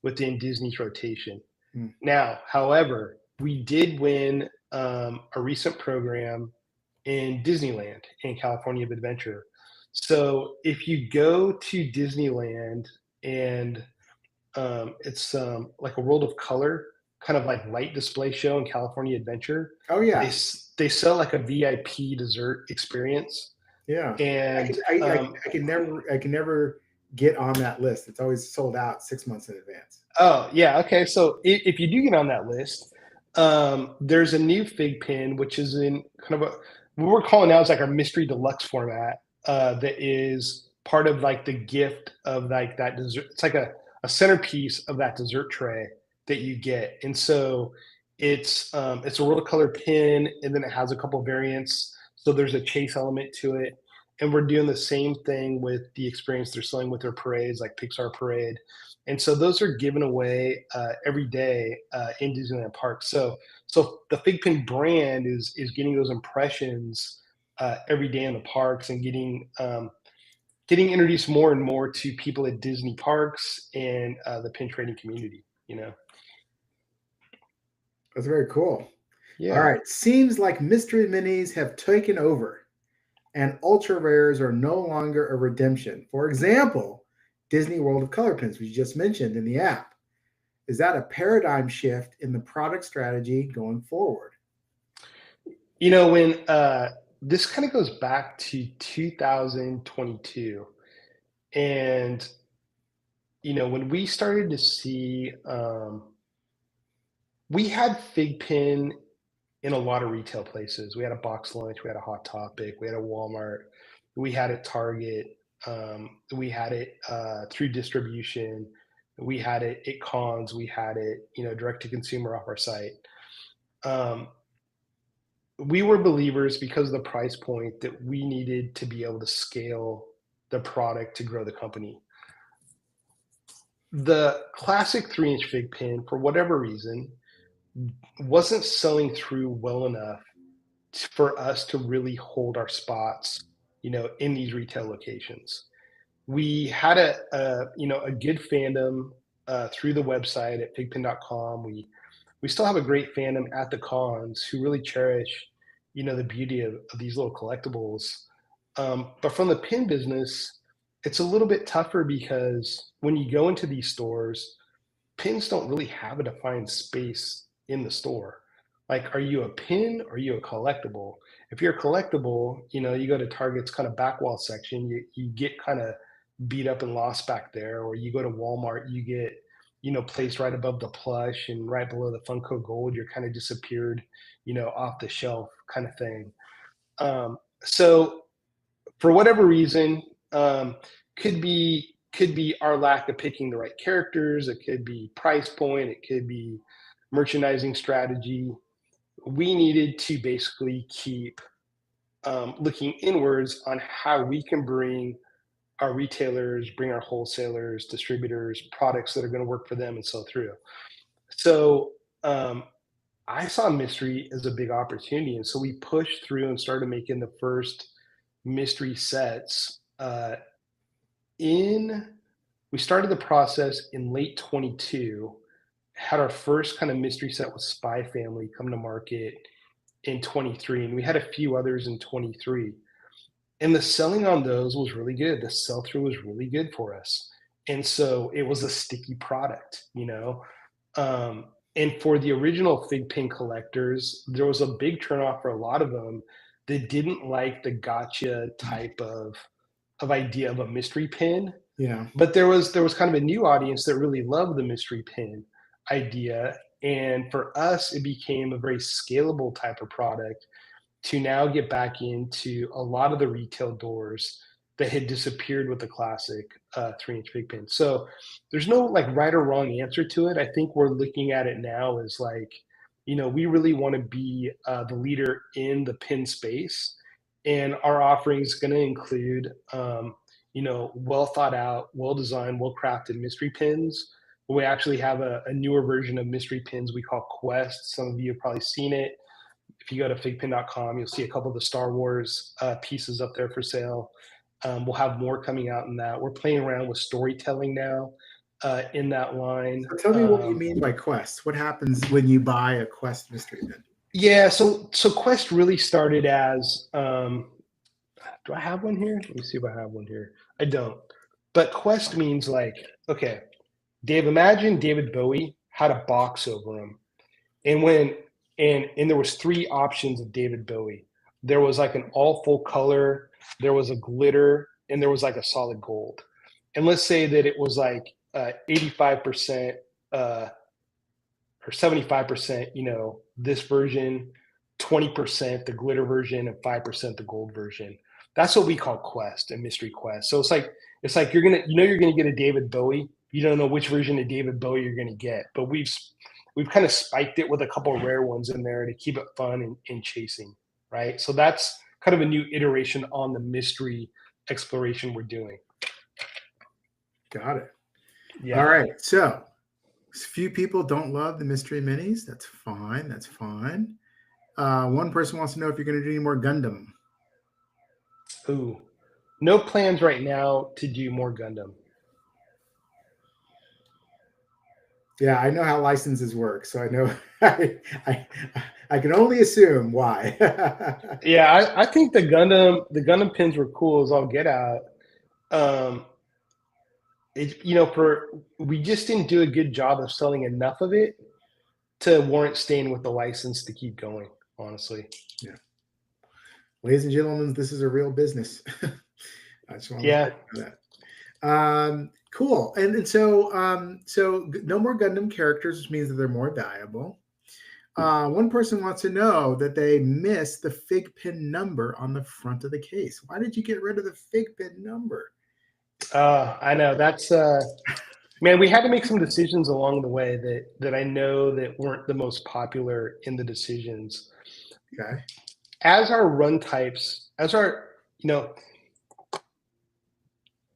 within Disney's rotation. Hmm. Now, however, we did win a recent program in Disneyland in California of Adventure. So if you go to Disneyland and it's like a World of Color, kind of like light display show in California Adventure. Oh yeah, They sell like a VIP dessert experience, yeah. I can and I can never get on that list. It's always sold out 6 months in advance. oh yeah, okay. So if you do get on that list, there's a new FiGPiN which is in kind of a what we're calling now is like our mystery deluxe format that is part of like the gift of like that dessert. It's like a centerpiece of that dessert tray that you get, and so it's a world of color pin, and then it has a couple variants. So there's a chase element to it, and we're doing the same thing with the experience they're selling with their parades, like Pixar Parade, and so those are given away every day in Disneyland Park. So the FiGPiN brand is getting those impressions every day in the parks and getting introduced more and more to people at Disney parks and the pin trading community. You know, That's very cool. All yeah. right. Seems like mystery minis have taken over and ultra rares are no longer a redemption. For example, Disney World of Color pins, which you just mentioned in the app. Is that a paradigm shift in the product strategy going forward? You know, when this kind of goes back to 2022, and you know, when we started to see, we had FiGPiN in a lot of retail places. We had a Box Lunch, we had a Hot Topic, we had a Walmart, we had it Target, we had it through distribution, we had it at cons, we had it, you know, direct to consumer off our site. Um, we were believers because of the price point that we needed to be able to scale the product to grow the company. The classic 3-inch fig pin, for whatever reason, wasn't selling through well enough for us to really hold our spots, you know, in these retail locations. We had a you know a good fandom through the website at figpin.com. We still have a great fandom at the cons who really cherish, you know, the beauty of these little collectibles. But from the pin business, it's a little bit tougher because when you go into these stores, pins don't really have a defined space in the store. Like, are you a pin or are you a collectible? If you're a collectible, you know, you go to Target's kind of back wall section, you get kind of beat up and lost back there, or you go to Walmart, you get, you know, placed right above the plush and right below the Funko Gold, you're kind of disappeared, you know, off the shelf kind of thing. So for whatever reason, could be our lack of picking the right characters. It could be price point. It could be merchandising strategy. We needed to basically keep looking inwards on how we can bring our retailers, bring our wholesalers, distributors, products that are going to work for them and sell through. So um, I saw mystery as a big opportunity, and so we pushed through and started making the first mystery sets in we started the process in late 22, had our first kind of mystery set with Spy Family come to market in 23, and we had a few others in 23. And the selling on those was really good. The sell through was really good for us. And so it was a sticky product, you know. And for the original Fig Pin collectors, there was a big turnoff for a lot of them that didn't like the gotcha type of idea of a mystery pin, Yeah. but there was kind of a new audience that really loved the mystery pin idea, and for us it became a very scalable type of product to now get back into a lot of the retail doors that had disappeared with the classic 3-inch big pin. So there's no like right or wrong answer to it. I think we're looking at it now as like, you know, we really want to be the leader in the pin space, and our offering is going to include, you know, well thought out, well designed, well crafted mystery pins. We actually have a newer version of mystery pins we call Quest. Some of you have probably seen it. If you go to figpin.com, you'll see a couple of the Star Wars pieces up there for sale. We'll have more coming out in that. We're playing around with storytelling now in that line. So tell me what you mean by quests. What happens when you buy a quest mystery pin? Yeah, so Quest really started as do I have one here? Let me see if I have one here. I don't. But Quest means like, okay, Dave, imagine David Bowie had a box over him. And when and there was three options of David Bowie. There was like an all full color, there was a glitter, and there was like a solid gold. And let's say that it was like 85% uh, or 75%, this version, 20% the glitter version, and 5% the gold version. That's what we call Quest and Mystery Quest. So it's like you're gonna get a David Bowie. You don't know which version of David Bowie you're gonna get, but we've kind of spiked it with a couple of rare ones in there to keep it fun and chasing, right? So that's kind of a new iteration on the mystery exploration we're doing. Got it. All Yeah. right. So few people don't love the mystery minis. That's fine. That's fine. One person wants to know if you're going to do any more Gundam. Ooh. No plans right now to do more Gundam. Yeah, I know how licenses work, so I know I, I can only assume why. Yeah, I think the Gundam pins were cool as all get out. Um, for we just didn't do a good job of selling enough of it to warrant staying with the license to keep going. Honestly, Yeah. Ladies and gentlemen, this is a real business. I just want to let yeah. you know that. Cool. And so no more Gundam characters, which means that they're more valuable. One person wants to know that they missed the FiGPiN number on the front of the case. Why did you get rid of the FiGPiN number? I know that's man. We had to make some decisions along the way that I know that weren't the most popular in the decisions. Okay. As our run types, as our you know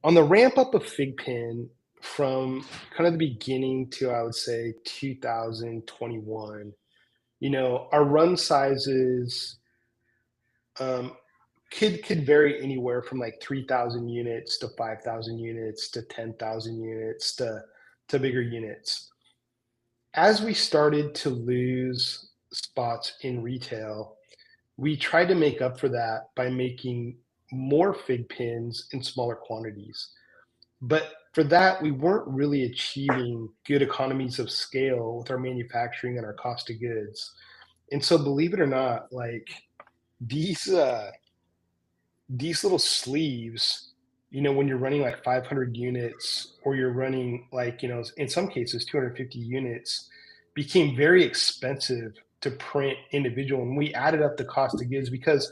on the ramp up of FigPin from kind of the beginning to I would say 2021, our run sizes um, could vary anywhere from like 3,000 units to 5,000 units to 10,000 units to bigger units. As we started to lose spots in retail, we tried to make up for that by making more fig pins in smaller quantities. But for that, we weren't really achieving good economies of scale with our manufacturing and our cost of goods. And so, believe it or not, like these these little sleeves, when you're running like 500 units or you're running like, in some cases 250 units, became very expensive to print individual. And we added up the cost of goods because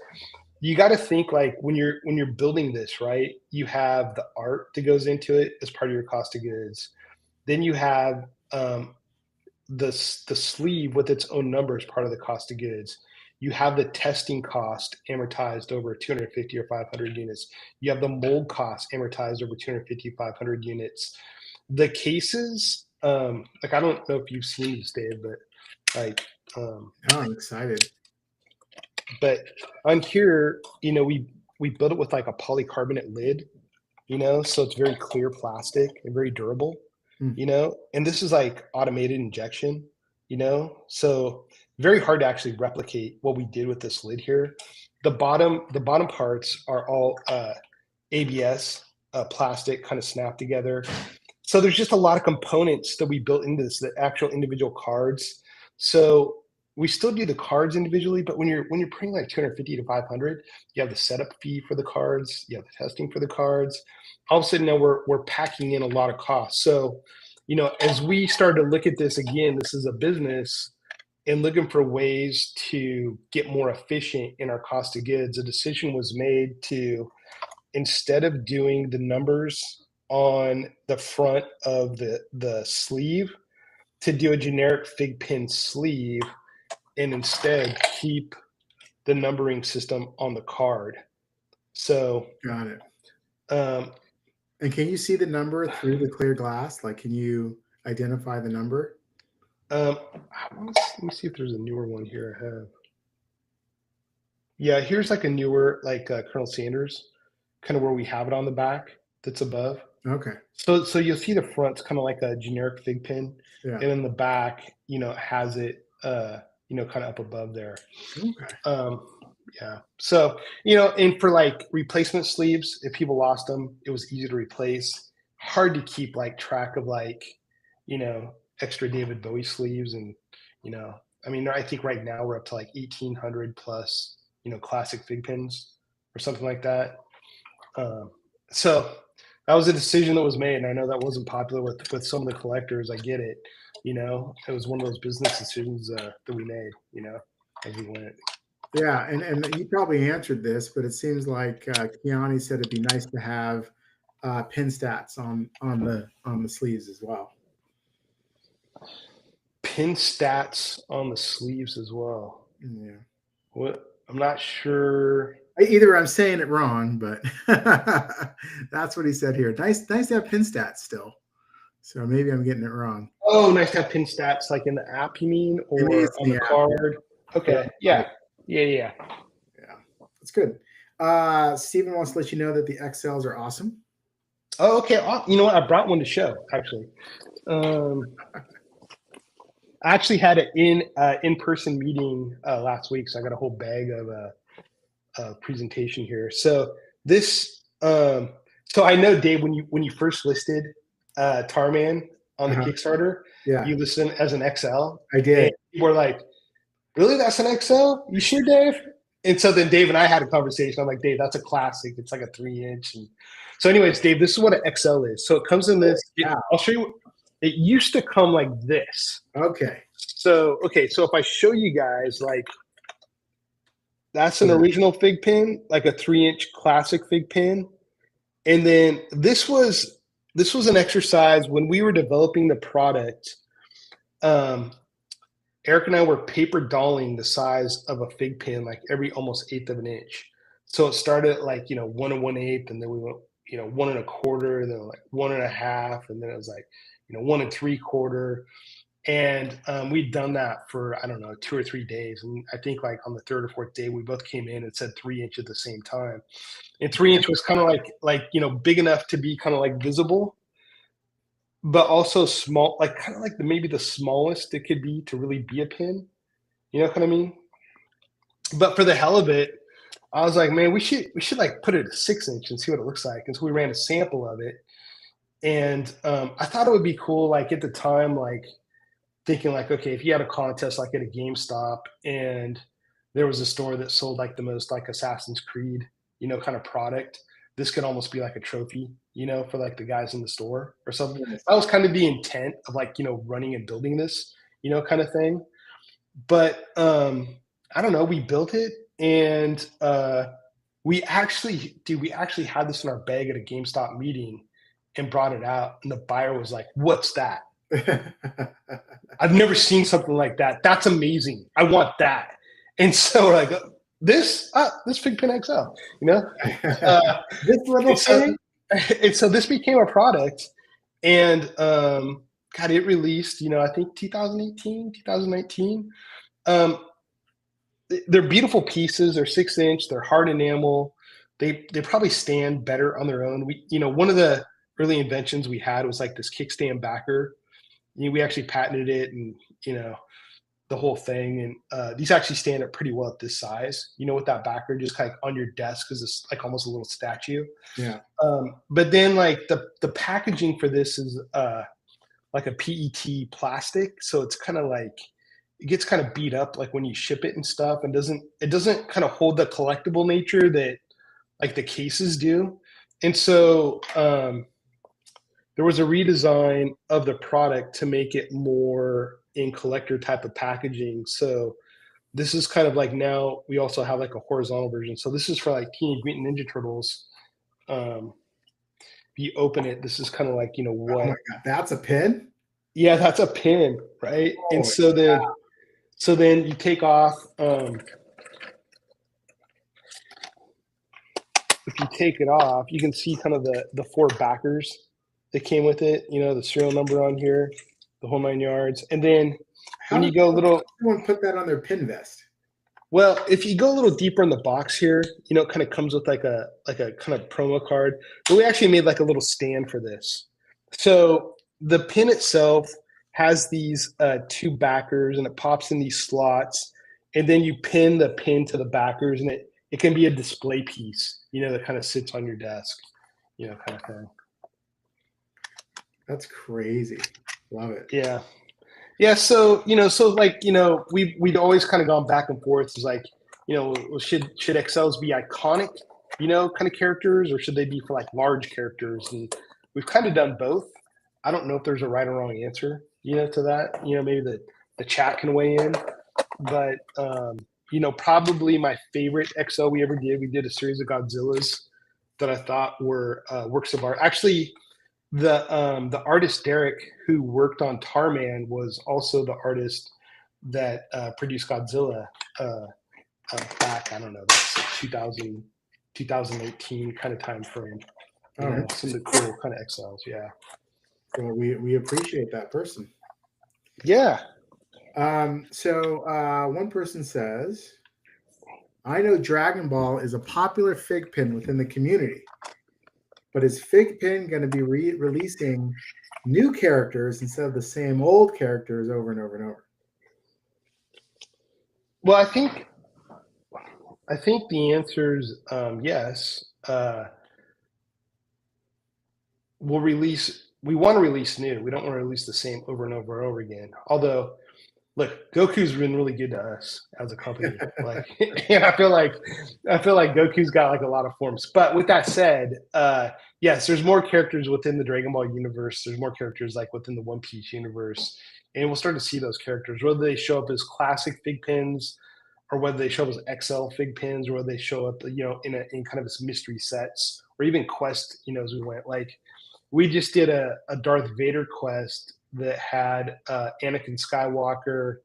you got to think like when you're building this, right? You have the art that goes into it as part of your cost of goods. Then you have the sleeve with its own number as part of the cost of goods. You have the testing cost amortized over 250 or 500 units. You have the mold cost amortized over 250, 500 units. The cases, like I don't know if you've seen this, Dave, but like, Oh, I'm excited. but on here, we built it with like a polycarbonate lid, so it's very clear plastic and very durable, Hmm. and this is like automated injection, so very hard to actually replicate what we did with this lid here. The bottom parts are all ABS plastic kind of snapped together. So there's just a lot of components that we built into this, the actual individual cards. So we still do the cards individually, but when you're printing like 250 to 500, you have the setup fee for the cards, you have the testing for the cards. All of a sudden now we're packing in a lot of costs. So, as we started to look at this again, this is a business and looking for ways to get more efficient in our cost of goods, a decision was made to, instead of doing the numbers on the front of the sleeve, to do a generic fig pin sleeve and instead keep the numbering system on the card. So Got it. um, And can you see the number through the clear glass? Like, can you identify the number? um, let me see if there's a newer one here I have. Yeah, here's like a newer, like Colonel Sanders, kind of where we have it on the back that's above. Okay. So you'll see the front's kind of like a generic fig pin, Yeah. and in the back, it has it, kind of up above there. Okay. Yeah. So, and for like replacement sleeves, if people lost them, it was easy to replace. Hard to keep like track of like, you know, extra David Bowie sleeves and, you know, I mean, I think right now we're up to like 1,800 plus, classic FiGPiNs or something like that. Um, so that was a decision that was made, and I know that wasn't popular with some of the collectors. I get it. It was one of those business decisions that we made. As we went. Yeah, and you probably answered this, but it seems like Kiani said it'd be nice to have pin stats on the sleeves as well. Pin stats on the sleeves as well. Yeah. What? I'm not sure. Either I'm saying it wrong, but that's what he said here. Nice to have pin stats still. So maybe I'm getting it wrong. Oh, nice to have pin stats like in the app, you mean, or on the card? Okay. Yeah. Yeah. That's good. Steven wants to let you know that the XLs are awesome. Oh, okay. You know what? I brought one to show, actually. I actually had an in-person meeting last week, so I got a whole bag of a presentation here. So this, so I know, Dave, when you first listed Tarman on the Kickstarter, you listed as an XL. I did. And people were like, "Really? That's an XL? You sure, Dave?" And so then Dave and I had a conversation. I'm like, "Dave, that's a classic. It's like a 3-inch." And so, anyways, Dave, this is what an XL is. So it comes in this. I'll show you. It used to come like this. Okay. So if I show you guys, like, that's an original FiGPiN, like a 3-inch classic FiGPiN. And then this was an exercise when we were developing the product. Eric and I were paper dolling the size of a FiGPiN, like every almost 1/8 of an inch. So it started at like, 1 1/8, and then we went, 1 1/4, and then like 1 1/2, and then it was like, 1 3/4. And we'd done that for, I don't know, 2 or 3 days. And I think like on the 3rd or 4th day, we both came in and said 3-inch at the same time. And 3-inch was kind of like, big enough to be kind of like visible, but also small, like kind of like maybe the smallest it could be to really be a pin. You know what I mean? But for the hell of it, I was like, man, we should like put it at 6-inch and see what it looks like. And so we ran a sample of it. And I thought it would be cool, like at the time, like, thinking like, okay, if you had a contest like at a GameStop and there was a store that sold like the most like Assassin's Creed, kind of product, this could almost be like a trophy, for like the guys in the store or something. That was kind of the intent of like, running and building this, kind of thing. But I don't know, we built it, and we actually had this in our bag at a GameStop meeting and brought it out, and the buyer was like, "What's that?" I've never seen something like that. That's amazing. I want that. And so we're like, this FiGPiN XL, this little thing. And so this became a product, and God, it released, I think 2018, 2019. They're beautiful pieces. They're 6-inch. They're hard enamel. They probably stand better on their own. One of the early inventions we had was like this kickstand backer. We actually patented it, and the whole thing. And these actually stand up pretty well at this size. With that backer just kind of on your desk, because it's like almost a little statue. Yeah. But then like the packaging for this is like a PET plastic, so it's kind of like it gets kind of beat up like when you ship it and stuff, and it doesn't kind of hold the collectible nature that like the cases do. And so there was a redesign of the product to make it more in collector type of packaging. So this is kind of like, now we also have like a horizontal version. So this is for like Teenage Mutant Ninja Turtles. If you open it, this is kind of like, what? Oh my God, that's a pin? Yeah, that's a pin, right? Oh, and so then you take off, if you take it off, you can see kind of the 4 backers that came with it, the serial number on here, the whole 9 yards. And then when you go a little, someone put that on their pin vest. Well, if you go a little deeper in the box here, it kind of comes with like a kind of promo card. But we actually made like a little stand for this. So the pin itself has these two backers, and it pops in these slots, and then you pin the pin to the backers, and it can be a display piece, that kind of sits on your desk, kind of thing. That's crazy. Love it. Yeah. Yeah, so like we'd always kind of gone back and forth. It's like, should XLs be iconic, kind of characters, or should they be for like large characters? And we've kind of done both. I don't know if there's a right or wrong answer, to that. Maybe the chat can weigh in, but probably my favorite XL we did a series of Godzillas that I thought were works of art. Actually, the artist Derek, who worked on Tarman, was also the artist that produced Godzilla back, I don't know, that's 2018 kind of time frame. Some of the cool kind of XLs, yeah. Well, we appreciate that person. Yeah. So one person says, I know Dragon Ball is a popular FiGPiN within the community, but is FiGPiN going to be releasing new characters instead of the same old characters over and over and over? Well, I think the answer is yes. We want to release new. We don't want to release the same over and over and over again. Although, look, Goku's been really good to us as a company. Like, and I feel like Goku's got like a lot of forms. But with that said, yes, there's more characters within the Dragon Ball universe. There's more characters like within the One Piece universe, and we'll start to see those characters, whether they show up as classic FiGPiNs, or whether they show up as XL FiGPiNs, or whether they show up, in kind of this mystery sets, or even quest, as we went. Like, we just did a Darth Vader quest that had Anakin Skywalker,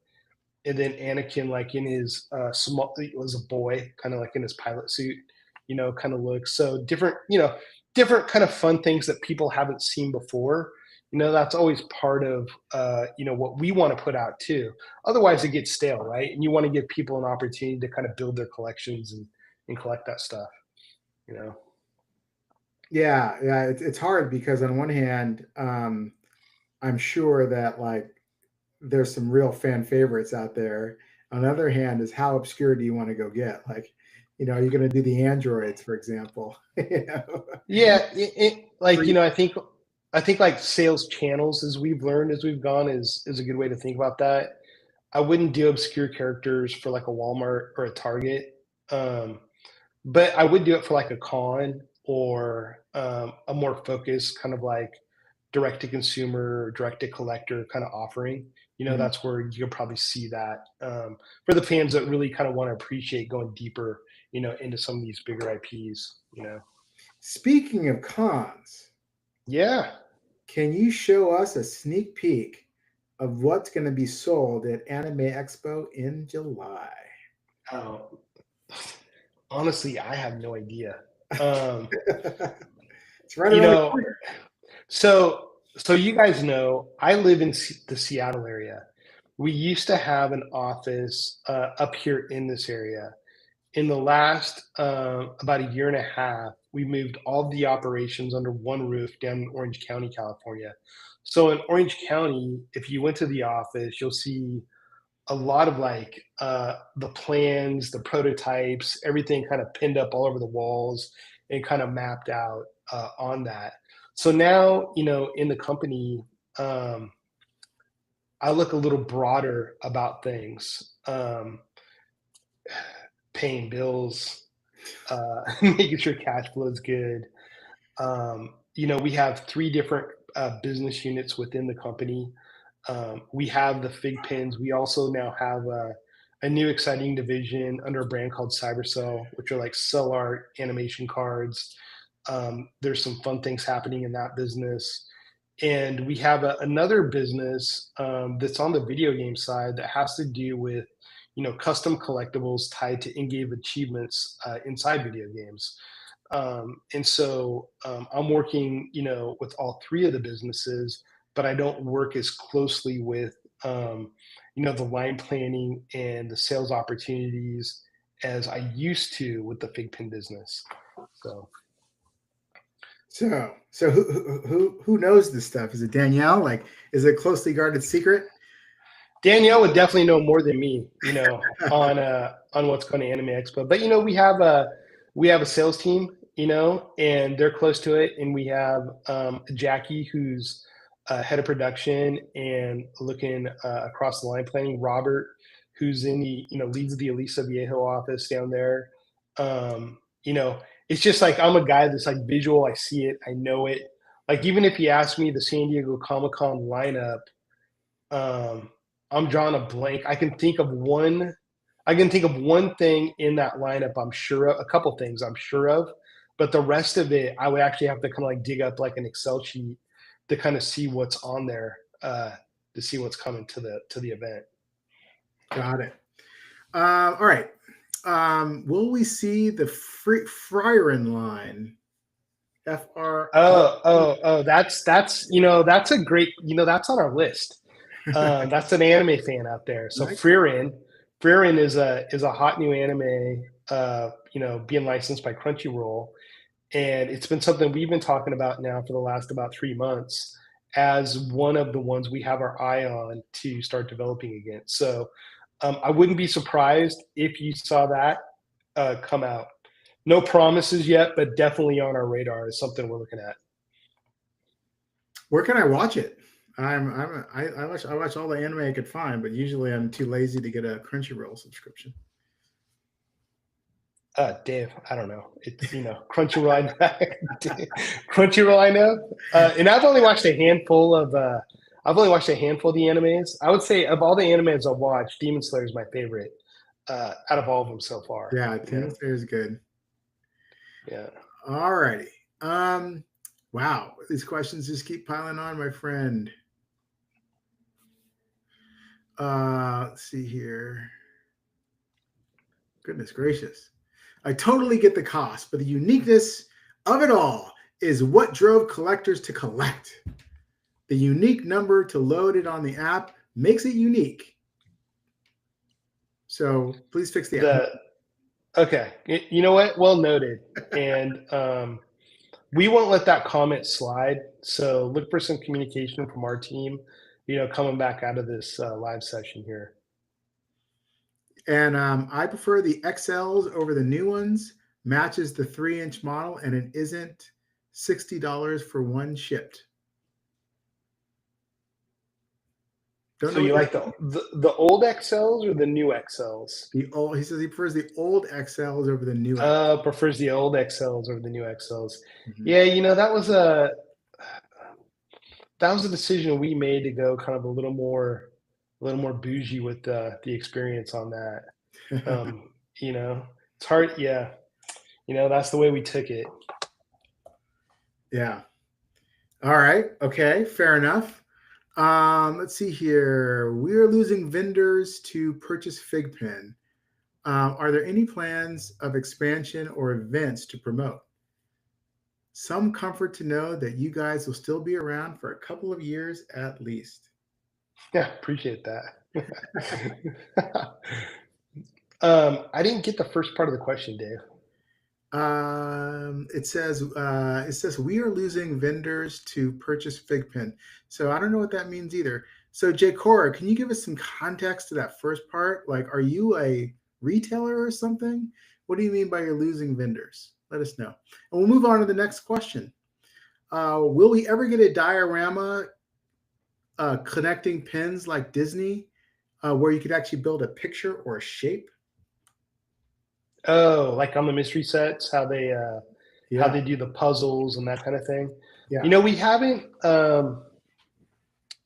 and then Anakin like in his small, it was a boy, kind of like in his pilot suit, kind of look. So different, different kind of fun things that people haven't seen before. That's always part of what we want to put out too. Otherwise, it gets stale, right? And you want to give people an opportunity to kind of build their collections and collect that stuff. Yeah, it's hard because on one hand, I'm sure that like there's some real fan favorites out there. On the other hand, is how obscure do you want to go get? Like, are you going to do the androids, for example? Yeah, like I think like sales channels, as we've learned as we've gone, is a good way to think about that. I wouldn't do obscure characters for like a Walmart or a Target, but I would do it for like a con, or a more focused kind of like direct to consumer, direct to collector kind of offering. Mhm. That's where you'll probably see that, for the fans that really kind of want to appreciate going deeper, into some of these bigger IPs. Speaking of cons, Yeah. can you show us a sneak peek of what's going to be sold at Anime Expo in July? Oh, honestly, I have no idea. Um, It's right you around the know, corner. so you guys know, I live in the Seattle area. We used to have an office up here in this area. In the last about a year and a half, we moved all of the operations under one roof down in Orange County, California. So in Orange County, if you went to the office, you'll see a lot of like the plans, the prototypes, everything kind of pinned up all over the walls and kind of mapped out on that. So now, in the company, um, I look a little broader about things, paying bills, making sure cash flow is good. We have three different business units within the company. We have the FiGPiNs. We also now have a new exciting division under a brand called CyberCell, which are like cell art animation cards. There's some fun things happening in that business. And we have another business that's on the video game side that has to do with, custom collectibles tied to in-game achievements inside video games. And so I'm working, with all three of the businesses, but I don't work as closely with, the line planning and the sales opportunities as I used to with the FiGPiN business. So So who knows this stuff? Is it Danielle? Like, is it a closely guarded secret? Danielle would definitely know more than me, on what's going to Anime Expo. But we have a sales team, and they're close to it. And we have Jackie, who's head of production and looking across the line planning. Robert, who's in the leads the Elisa Viejo office down there. You know, it's just like I'm a guy that's like visual. I see it, I know it. Like even if you ask me the San Diego Comic Con lineup, um, I'm drawing a blank. I can think of one thing in that lineup I'm sure of, a couple things I'm sure of, but the rest of it, I would actually have to kind of like dig up like an Excel sheet to kind of see what's on there, to see what's coming to the event. Got it. All right. Will we see the Frieren line? FR. That's a great, that's on our list. That's an anime fan out there. So Nice. Frieren is a hot new anime, being licensed by Crunchyroll, and it's been something we've been talking about now for the last about 3 months as one of the ones we have our eye on to start developing against. So I wouldn't be surprised if you saw that come out. No promises yet, but definitely on our radar is something we're looking at. Where can I watch it? I watch all the anime I could find, but usually I'm too lazy to get a Crunchyroll subscription. Dave, I don't know. It's Crunchyroll. Crunchyroll, I know, and I've only watched a handful of the animes. I would say of all the animes I've watched, Demon Slayer is my favorite out of all of them so far. Yeah, Demon Slayer is good. Yeah. All righty. Wow, these questions just keep piling on, my friend. Let's see here. Goodness gracious. I totally get the cost, but the uniqueness of it all is what drove collectors to collect. The unique number to load it on the app makes it unique. So please fix the app. Okay. You know what? Well noted. And we won't let that comment slide. So look for some communication from our team, coming back out of this live session here. And I prefer the XLs over the new ones. Matches the 3-inch model, and it isn't $60 for one shipped. So you like the old XLs or the new XLs? He says he prefers the old XLs over the new. Prefers the old XLs over the new XLs. Mm-hmm. Yeah, that was a decision we made to go kind of a little more bougie with the experience on that. It's hard. Yeah, that's the way we took it. Yeah. All right. Okay. Fair enough. Let's see here. We are losing vendors to purchase FiGPiN. Are there any plans of expansion or events to promote? Some comfort to know that you guys will still be around for a couple of years at least. Yeah, appreciate that. I didn't get the first part of the question, Dave. It says we are losing vendors to purchase FiGPiN. So I don't know what that means either. So Jay Cora, can you give us some context to that first part? Like, are you a retailer or something? What do you mean by you're losing vendors? Let us know. And we'll move on to the next question. Will we ever get a diorama connecting pins like Disney, where you could actually build a picture or a shape? Oh, like on the mystery sets, how they do the puzzles and that kind of thing. Yeah. We haven't.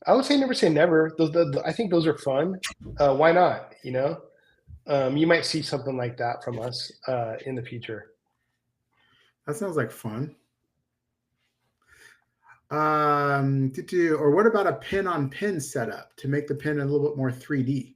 I would say never say never. I think those are fun. Why not? You might see something like that from us in the future. That sounds like fun. Or what about a pin on pin setup to make the pin a little bit more 3D?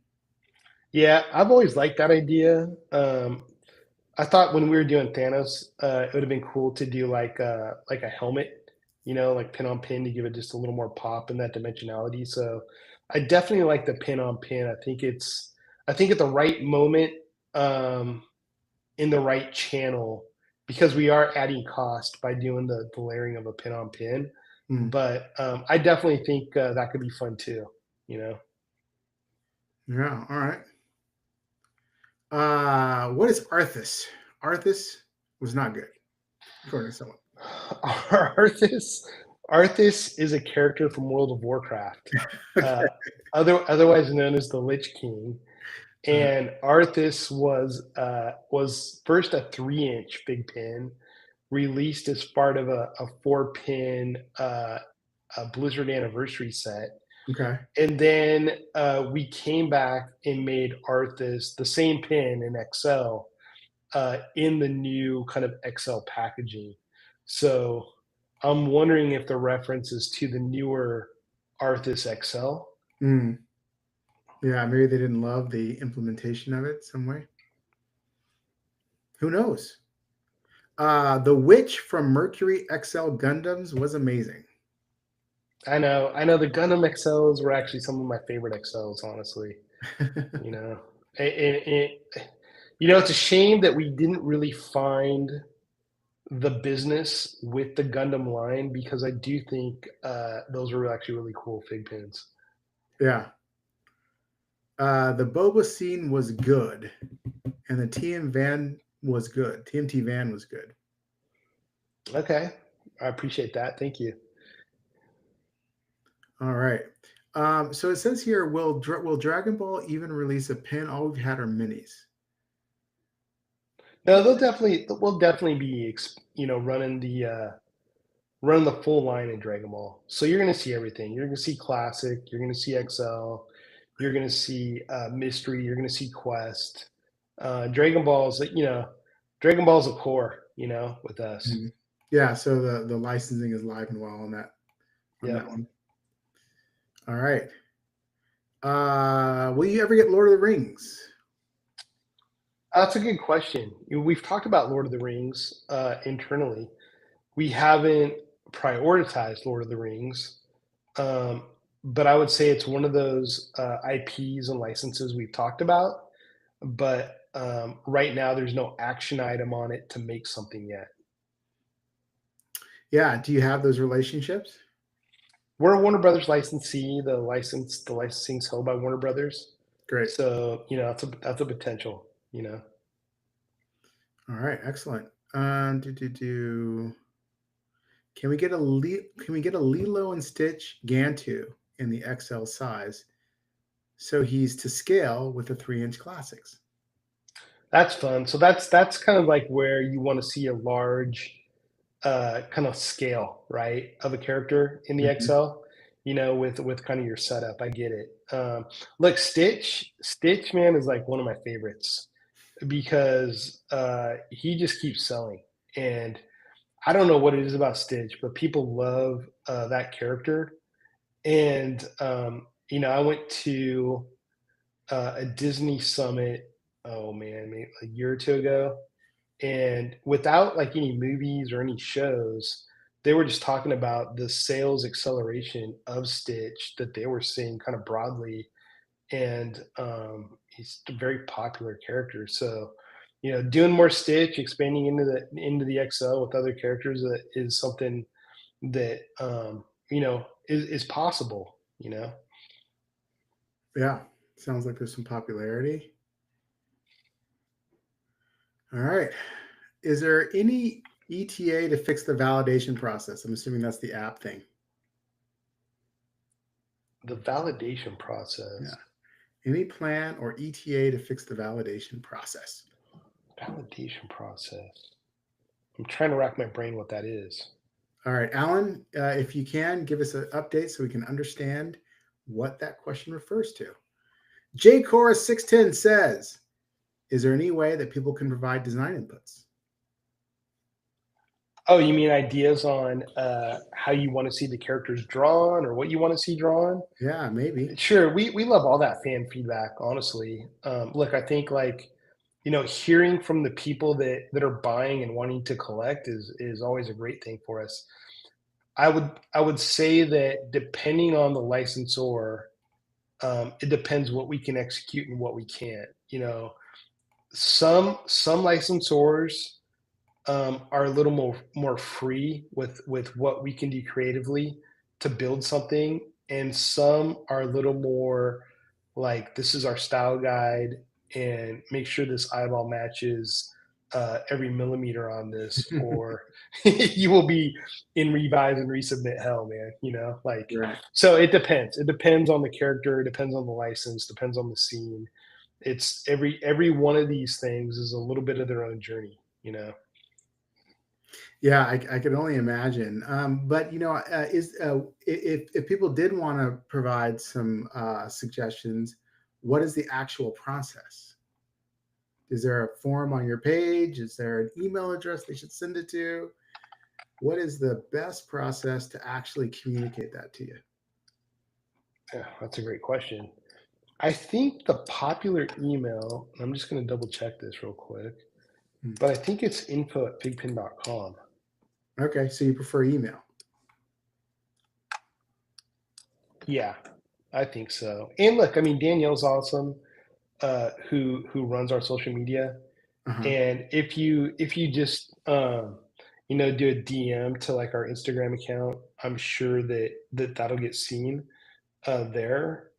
Yeah, I've always liked that idea. I thought when we were doing Thanos, it would have been cool to do like a helmet, like pin on pin to give it just a little more pop and that dimensionality. So I definitely like the pin on pin. I think at the right moment, in the right channel, because we are adding cost by doing the layering of a pin on pin. Mm, But I definitely think that could be fun too. You know, yeah. All right. What is Arthas? Arthas was not good, according to someone. Arthas Arthas is a character from World of Warcraft, Okay. uh, otherwise known as the Lich King. Uh, And Arthas was first a 3-inch big pin, released as part of a 4-pin a Blizzard anniversary set. okay. And then we came back and made Arthas the same pin in XL in the new kind of XL packaging. So I'm wondering if the reference is to the newer Arthas XL. Mm, yeah, maybe they didn't love the implementation of it some way. Who knows? The Witch from Mercury XL Gundams was amazing. I know the Gundam XLs were actually some of my favorite XLs, honestly. You know, it's a shame that we didn't really find the business with the Gundam line because I do think those were actually really cool fig pins. Yeah. The Boba scene was good, and the TM van was good. TMT van was good. Okay, I appreciate that. Thank you. All right. So it says here, will Dragon Ball even release a pin? All we've had are minis. No, we'll definitely be running the full line in Dragon Ball. So you're gonna see everything. You're gonna see classic. You're gonna see XL. You're gonna see mystery. You're gonna see quest. Dragon Ball's Dragon Ball's a core. With us. Mhm. Yeah. So the licensing is live and well on that Yep. one. All right. Will you ever get Lord of the Rings? That's a good question. We've talked about Lord of the Rings internally. We haven't prioritized Lord of the Rings, um, but I would say it's one of those IPs and licenses we've talked about. But right now, there's no action item on it to make something yet. Yeah. Do you have those relationships? We're a Warner Brothers licensee. The licensing's held by Warner Brothers, Great. so that's a potential. All right. Excellent. Do. Can we get a Lilo and Stitch Gantu in the XL size so he's to scale with the 3-inch classics? That's fun. So that's kind of like where you want to see a large kind of scale, right, of a character in the Mhm. XL. With kind of your setup. I get it. Look, Stitch, man, is like one of my favorites because he just keeps selling, and I don't know what it is about Stitch, but people love that character. And I went to a Disney summit. Oh man, maybe a year or two ago, and without like any movies or any shows, they were just talking about the sales acceleration of Stitch that they were seeing kind of broadly, and he's a very popular character. So, doing more Stitch, expanding into the XL with other characters is something that is possible. Yeah. Sounds like there's some popularity. All right. Is there any ETA to fix the validation process? I'm assuming that's the app thing. The validation process. Yeah. Any plan or ETA to fix the validation process? Validation process. I'm trying to rack my brain what that is. All right, Alan, if you can give us an update so we can understand what that question refers to. J Core 610 says, is there any way that people can provide design inputs? Oh, you mean ideas on how you want to see the characters drawn or what you want to see drawn? Yeah, maybe. Sure, we love all that fan feedback, honestly. Look, I think like, hearing from the people that are buying and wanting to collect is always a great thing for us. I would say that depending on the licensor, it depends what we can execute and what we can't. Some licensors are a little more free with what we can do creatively to build something, and some are a little more like, this is our style guide, and make sure this eyeball matches every millimeter on this, or you will be in revise and resubmit hell, man. Like, Right. so it depends. It depends on the character. It depends on the license. Depends on the scene. It's every one of these things is a little bit of their own journey. Yeah, I can only imagine. But is if people did want to provide some suggestions, what is the actual process? Is there a form on your page? Is there an email address they should send it to? What is the best process to actually communicate that to you? Yeah, that's a great question. I think the popular email, I'm just going to double check this real quick, Hmm. but I think it's info@figpin.com. Okay, so you prefer email. Yeah, I think so. And look, I mean, Danielle's awesome, who runs our social media. Uh-huh. And if you just do a DM to like our Instagram account, I'm sure that'll get seen there.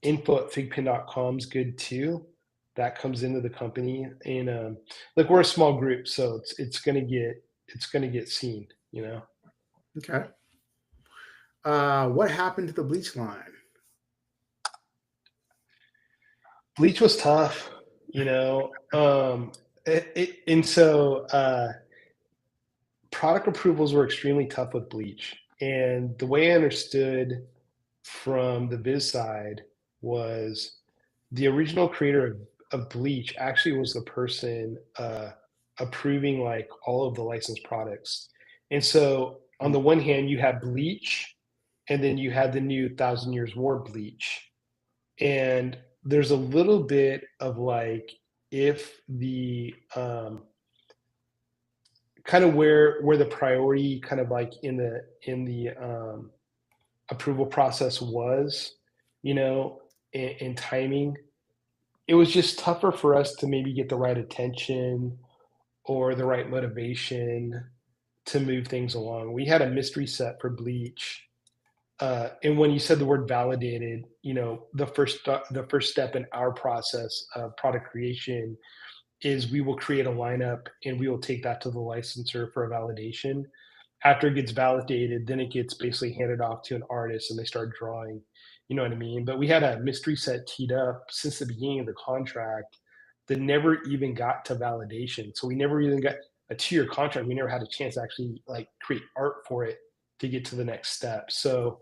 Info@figpin.com is good too. That comes into the company, and look, we're a small group, so it's gonna get seen. Okay. What happened to the bleach line? Bleach was tough, and so product approvals were extremely tough with Bleach, and the way I understood from the biz side was the original creator of Bleach actually was the person approving like all of the licensed products. And so on the one hand, you had Bleach, and then you had the new Thousand Years War Bleach. And there's a little bit of like, if the kind of where the priority kind of like in the approval process was, in timing, it was just tougher for us to maybe get the right attention or the right motivation to move things along. We had a mystery set for Bleach, and when you said the word validated, the first step in our process of product creation is we will create a lineup and we will take that to the licensor for a validation. After it gets validated, then it gets basically handed off to an artist and they start drawing. You know what I mean? But we had a mystery set teed up since the beginning of the contract that never even got to validation. So we never even got a 2-year contract. We never had a chance to actually like create art for it to get to the next step. So,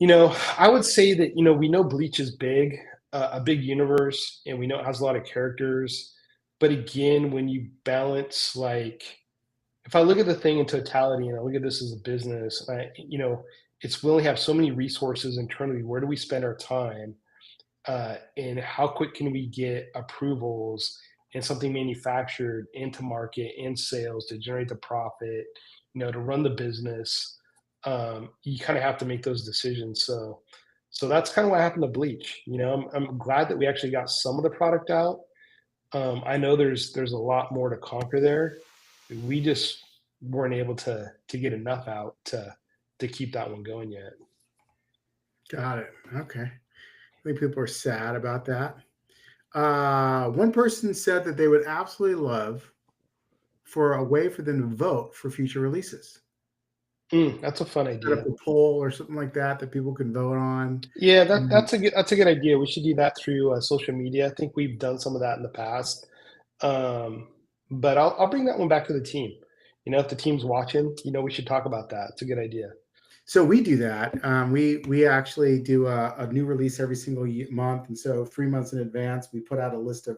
I would say that, we know Bleach is big, a big universe, and we know it has a lot of characters. But again, when you balance like, if I look at the thing in totality and I look at this as a business, it's we only have so many resources internally. Where do we spend our time? And how quick can we get approvals and something manufactured into market and sales to generate the profit, to run the business? You kind of have to make those decisions. So that's kind of what happened to Bleach. I'm glad that we actually got some of the product out. I know there's a lot more to conquer there. We just weren't able to get enough out to keep that one going yet. Got it. Okay. I think people are sad about that. One person said that they would absolutely love for a way for them to vote for future releases. That's a fun Set up idea. a poll or something like that that people can vote on. Yeah, that And that's a good idea. We should do that through social media. I think we've done some of that in the past. Um, but I'll bring that one back to the team. If the team's watching, we should talk about that. It's a good idea. so we do that. We actually do a new release every single month, and so 3 months in advance, we put out a list of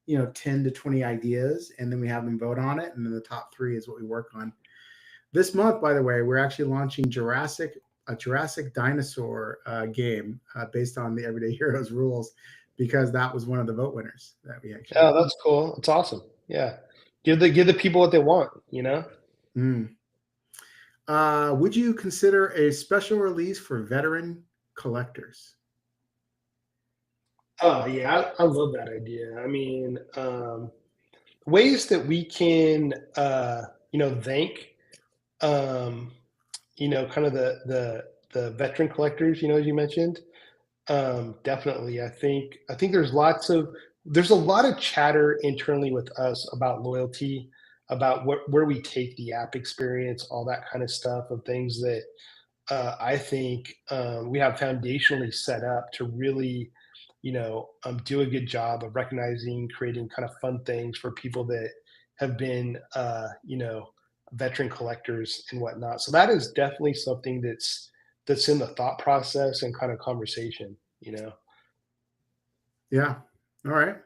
10 to 20 ideas, and then we have them vote on it, and then the top three is what we work on. This month, by the way, we're actually launching a Jurassic dinosaur game based on the Everyday Heroes rules, because that was one of the vote winners that we actually. Oh, that's cool. That's awesome. Yeah, give the people what they want. Mm. Would you consider a special release for veteran collectors? Oh yeah, I love that idea. I mean, ways that we can, thank, um, kind of the veteran collectors, as you mentioned. Definitely. I think there's a lot of chatter internally with us about loyalty, about where we take the app experience, all that kind of stuff, of things that I think we have foundationally set up to really, do a good job of recognizing, creating kind of fun things for people that have been, veteran collectors and whatnot. So that is definitely something that's in the thought process and kind of conversation. Yeah. All right.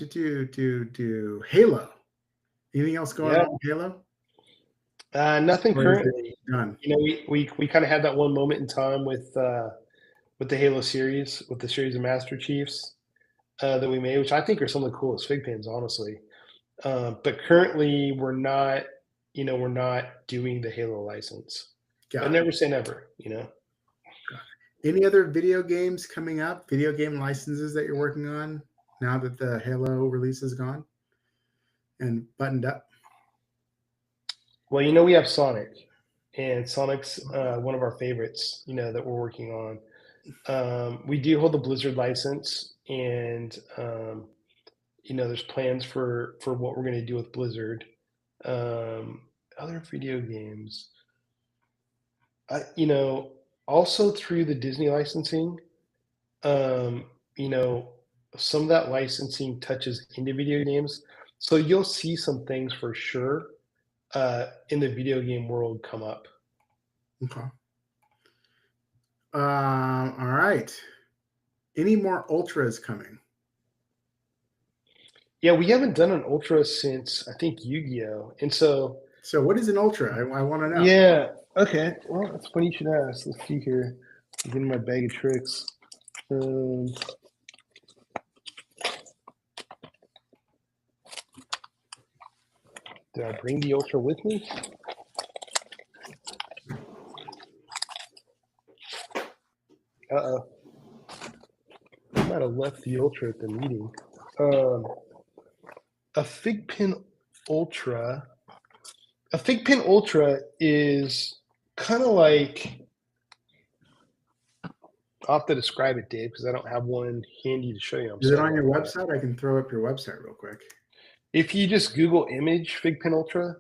Do Halo. Anything else going Yeah, on with Halo? nothing Or is it currently. done? We kind of had that one moment in time with the Halo series, with the series of Master Chiefs that we made, which I think are some of the coolest fig pins, honestly. But currently, we're not doing the Halo license. But Got it. never say never. Got it. Any other video games coming up? Video game licenses that you're working on now that the Halo release is gone and buttoned up? Well, we have Sonic, and Sonic's one of our favorites. That we're working on. We do hold the Blizzard license, and there's plans for what we're going to do with Blizzard. Other video games, I, you know, also through the Disney licensing. Um, you know, some of that licensing touches into video games, so you'll see some things for sure in the video game world come up. Okay. All right. Any more ultras coming? Yeah, we haven't done an ultra since I think Yu-Gi-Oh, and so So, what is an ultra? I want to know. yeah. Okay. Well, it's funny you should ask. Let's see here. I'm getting my bag of tricks. Um, did I bring the ultra with me? Uh-oh. I might have left the ultra at the meeting. Um, a FiGPiN Ultra. A FiGPiN Ultra is kind of like, I'll have to describe it, Dave, because I don't have one handy to show you. I'm Is it sorry on your about that. website? I can throw up your website real quick. If you just Google image FiGPiN Ultra,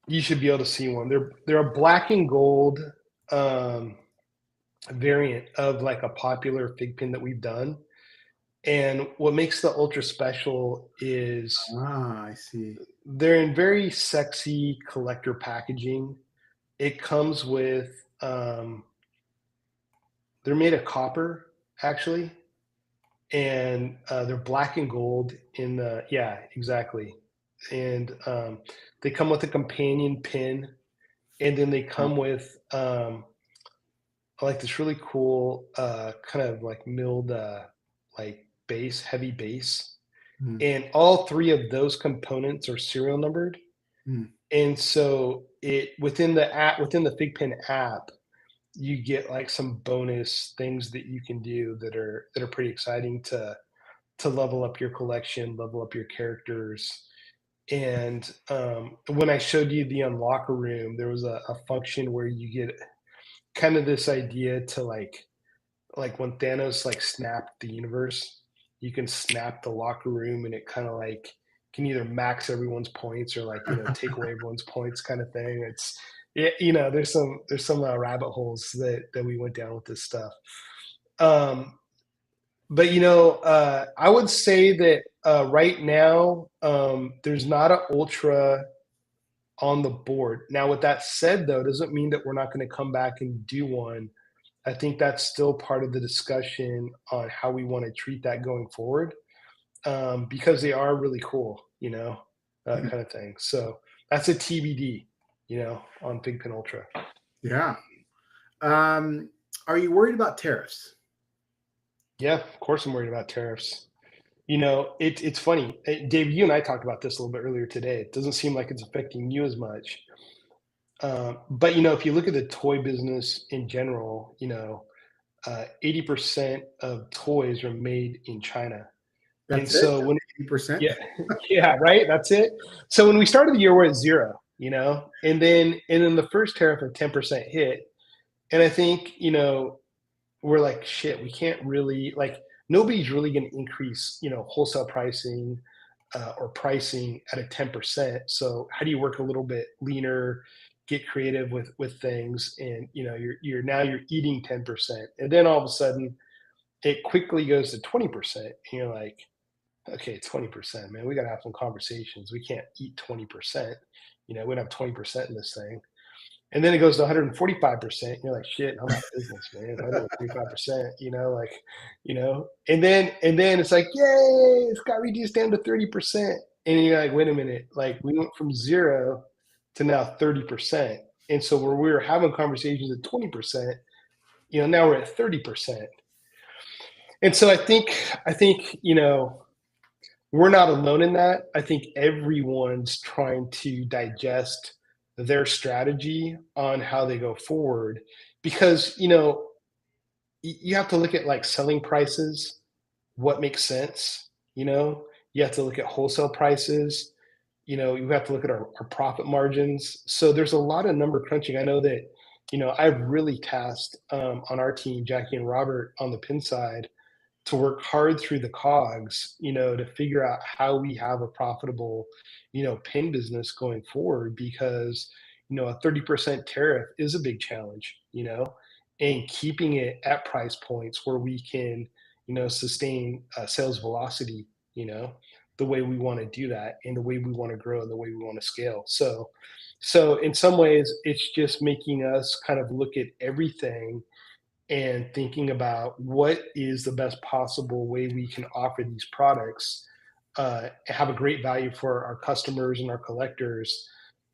you should be able to see one. They're a black and gold um, variant of like a popular FiGPiN that we've done. And what makes the Ultra special is Ah, I see. they're in very sexy collector packaging. It comes with they're made of copper actually, and they're black and gold in the yeah exactly, and they come with a companion pin, and then they Oh, come with like this really cool kind of like milled like base, heavy base, mm, and all three of those components are serial numbered. mm. And so it within the FigPin app, you get like some bonus things that you can do that are pretty exciting to level up your collection, level up your characters. And when I showed you the unlocker room, there was a function where you get kind of this idea to like when Thanos like snapped the universe, you can snap the locker room and it kind of like can either max everyone's points or like take away everyone's points kind of thing. It's yeah, there's some rabbit holes that we went down with this stuff. Um, but I would say that right now there's not an ultra on the board. Now, with that said, though, doesn't mean that we're not going to come back and do one. I think that's still part of the discussion on how we want to treat that going forward, because they are really cool, Mm. kind of thing. So that's a TBD, on FigPin Ultra. Yeah. Are you worried about tariffs? Yeah, of course I'm worried about tariffs. It's funny, Dave. You and I talked about this a little bit earlier today. It doesn't seem like it's affecting you as much, but if you look at the toy business in general, 80% of toys are made in China. And That's it? so when That's 50%. Yeah, yeah, right. That's it. So when we started the year, we're at zero, and then the first tariff of 10% hit, and I think we're like, shit, we can't really nobody's really going to increase wholesale pricing or pricing at a 10%. So how do you work a little bit leaner, get creative with things, and you're eating 10%, and then all of a sudden it quickly goes to 20%, and you're like, okay, 20%, man, we got to have some conversations. We can't eat 20%. We don't have 20% in this thing. And then it goes to 145%. You're like, shit, I'm out of business, man. 145%, and then it's like, yay, it's got reduced down to 30%. And you're like, wait a minute, like we went from zero to now 30%. And so where we were having conversations at 20%, now we're at 30%. And so I think, we're not alone in that. I think everyone's trying to digest their strategy on how they go forward because, you have to look at like selling prices, what makes sense, you have to look at wholesale prices, you have to look at our profit margins. So there's a lot of number crunching. I know that, I've really tasked on our team, Jackie and Robert on the pin side, to work hard through the cogs, to figure out how we have a profitable, pin business going forward because, a 30% tariff is a big challenge, and keeping it at price points where we can, sustain sales velocity, the way we want to do that and the way we want to grow and the way we want to scale. So in some ways, it's just making us kind of look at everything and thinking about what is the best possible way we can offer these products, have a great value for our customers and our collectors,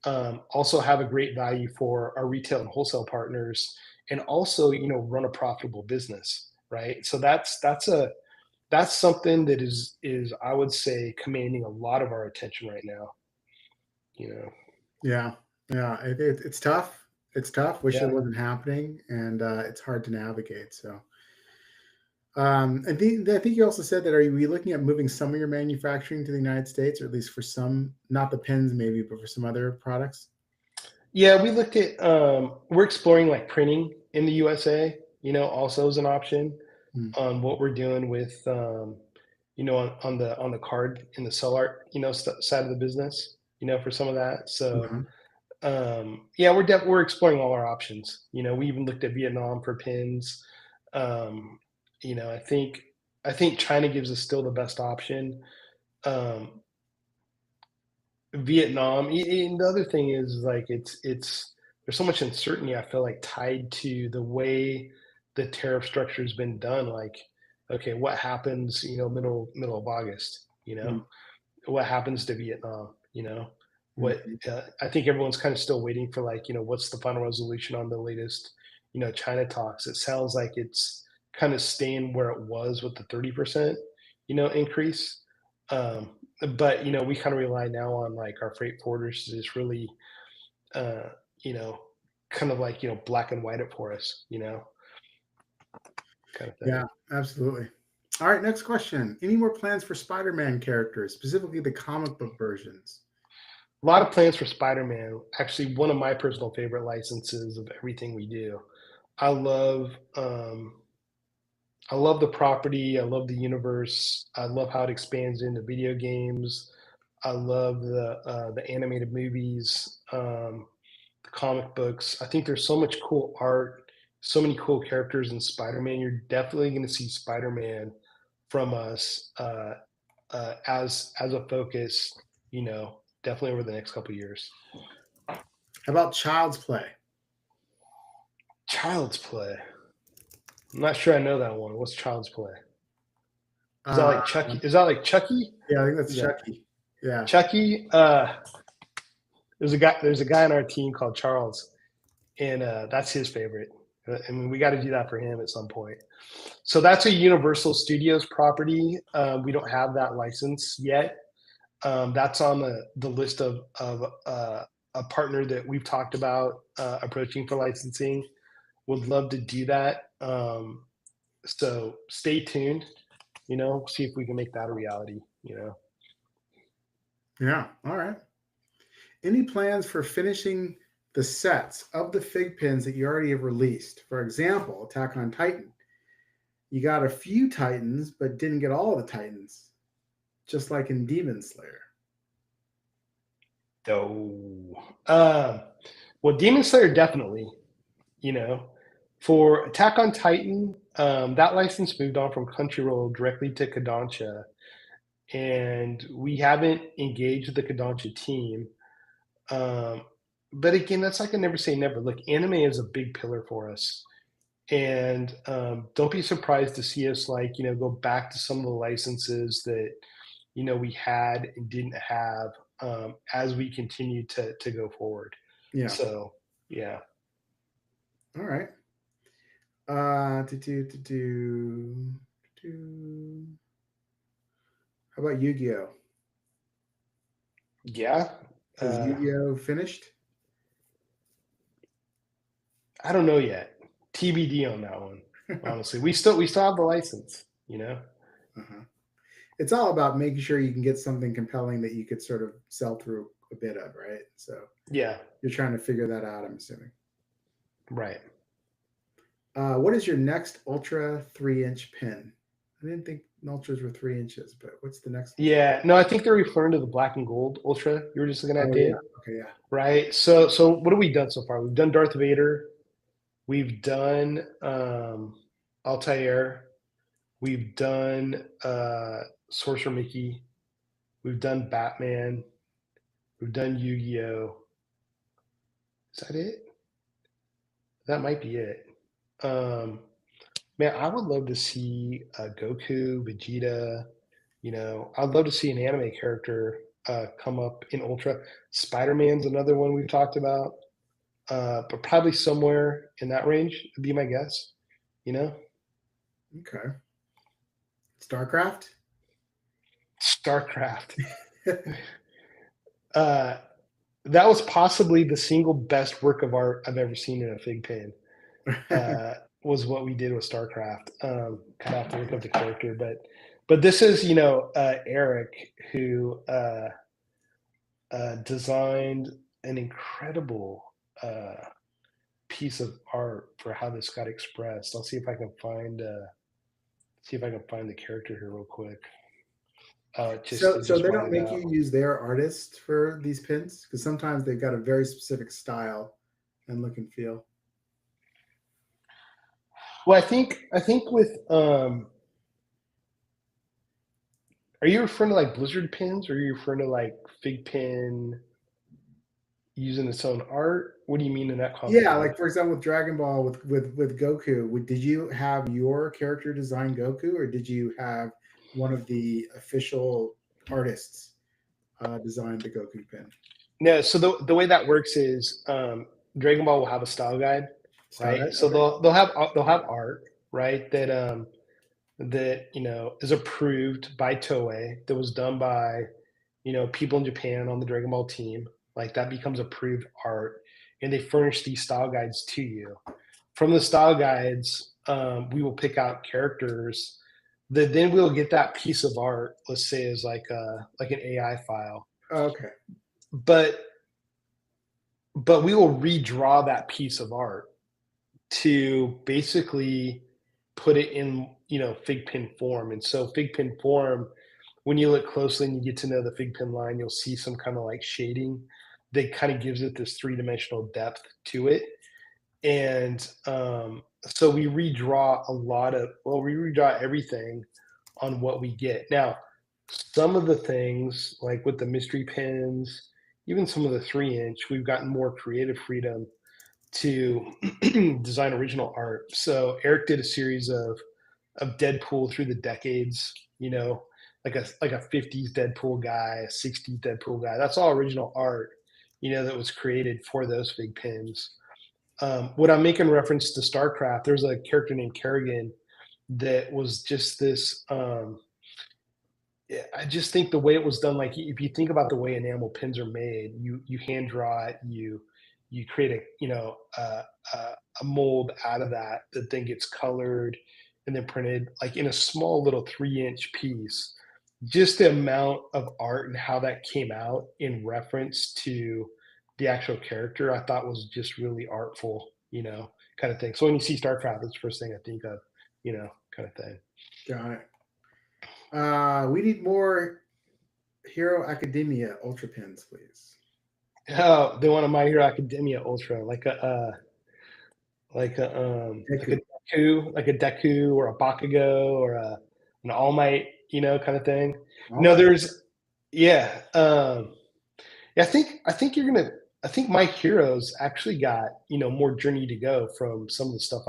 also have a great value for our retail and wholesale partners, and also run a profitable business, right? So that's something that is I would say commanding a lot of our attention right now. You know, Yeah, yeah, it's tough. It's tough. Wish it yeah. wasn't happening, and it's hard to navigate. So, I think you also said that are you looking at moving some of your manufacturing to the United States, or at least for some, not the pins maybe, but for some other products? Yeah, we looked at we're exploring like printing in the USA, also as an option Mm, on what we're doing with on the card in the cell art, side of the business, for some of that. So okay. yeah, we're exploring all our options. We even looked at Vietnam for pins. Um, I think China gives us still the best option. Um, Vietnam. And the other thing is like it's there's so much uncertainty I feel like tied to the way the tariff structure has been done. Like, okay, what happens, middle of August, Mm, what happens to Vietnam, what mhm. I think everyone's kind of still waiting for like, what's the final resolution on the latest, China talks. It sounds like it's kind of staying where it was with the 30%, increase. Um, but we kind of rely now on like our freight forwarders to just really, uh, you know, kind of like black and white it for us, kind of Yeah, thing. absolutely. All right, next question. Any more plans for Spider-Man characters, specifically the comic book versions? A lot of plans for Spider-Man. Actually, one of my personal favorite licenses of everything we do. I love um, I love the property. I love the universe. I love how it expands into video games. I love the animated movies, the comic books. I think there's so much cool art, so many cool characters in Spider-Man. You're definitely going to see Spider-Man from us as a focus. Definitely over the next couple of years. How about Child's Play? Child's Play. I'm not sure I know that one. What's Child's Play? Is that Uh, like Chucky? Is that like Chucky? yeah, I think that's Is that Chucky. Yeah. Chucky? There's a guy on our team called Charles, and that's his favorite. I mean, we got to do that for him at some point. So that's a Universal Studios property. We don't have that license yet. That's on the list of a partner that we've talked about approaching for licensing. Would love to do that. So stay tuned. See if we can make that a reality. Yeah. All right. Any plans for finishing the sets of the fig pins that you already have released? For example, Attack on Titan. You got a few Titans, but didn't get all the Titans, just like in Demon Slayer. Oh, well, Demon Slayer definitely. You know, for Attack on Titan, that license moved on from Crunchyroll directly to Kodansha, and we haven't engaged the Kodansha team. Um, but again, that's like I never say never. Look, anime is a big pillar for us, and don't be surprised to see us like go back to some of the licenses that we had and didn't have as we continue to go forward. Yeah. So yeah, All right. To do to do to. How about Yu-Gi-Oh? yeah. Is Uh, Yu-Gi-Oh finished? I don't know yet. TBD on that one. Honestly, we still have the license. Uh-huh. It's all about making sure you can get something compelling that you could sort of sell through a bit of, right? So Yeah, you're trying to figure that out, I'm assuming. right. What is your next Ultra 3-inch pin? I didn't think Ultras were 3 inches, but what's the next? Yeah, no, I think they're referring to the black and gold Ultra you were just looking at, Oh yeah. Dave. Okay, yeah. Right. So what have we done so far? We've done Darth Vader. We've done Altair. We've done Sorcerer Mickey. We've done Batman. We've done Yu-Gi-Oh. Is that it? That might be it. Um, Man, I would love to see Goku, Vegeta. I'd love to see an anime character come up in Ultra. Spider-Man's another one we've talked about, but probably somewhere in that range would be my guess. You know, Okay. StarCraft? StarCraft. Uh, that was possibly the single best work of art I've ever seen in a fig pen. Was what we did with StarCraft. Kind of have to look up the character, but this is Eric who designed an incredible piece of art for how this got expressed. I'll see if I can find the character here real quick. So It so just they don't wanted make out. you use their artists for these pins? Because sometimes they've got a very specific style and look and feel. Well, I think with are you referring to like Blizzard pins, or are you referring to like Fig Pin using its own art? What do you mean in that context, Yeah, Dave? like for example, with Dragon Ball, with Goku, did you have your character design Goku, or did you have one of the official artists design the Goku pin No, so the way that works is Dragon Ball will have a style guide, style right? guide? So Okay, they'll have art, right? That is approved by Toei, that was done by people in Japan on the Dragon Ball team. Like that becomes approved art, and they furnish these style guides to you. From the style guides, we will pick out characters that then we'll get that piece of art. Let's say as like an AI file, okay, but we will redraw that piece of art to basically put it in FigPin form. And so FigPin form, when you look closely and you get to know the FigPin line, you'll see some kind of like shading that kind of gives it this three-dimensional depth to it. And so we redraw everything on what we get. Now, some of the things, like with the mystery pins, even some of the 3-inch, we've gotten more creative freedom to design original art. So Eric did a series of Deadpool through the decades, like a 50s Deadpool guy, a 60s Deadpool guy. That's all original art, that was created for those big pins. When I'm making reference to StarCraft, there's a character named Kerrigan that was just this. Yeah, I just think the way it was done, like if you think about the way enamel pins are made, you hand draw it, you create a mold out of that that then gets colored and then printed like in a small little 3-inch piece. just the amount of art and how that came out in reference to the actual character, I thought was just really artful, kind of thing. So when you see StarCraft, that's the first thing I think of, kind of thing. Got it. We need more Hero Academia Ultra Pins, please. Oh, they want a My Hero Academia Ultra, like a Deku. Deku or a Bakugo or an All Might, kind of thing. All No, right. there's yeah. Yeah, I think My Heroes actually got, more journey to go from some of the stuff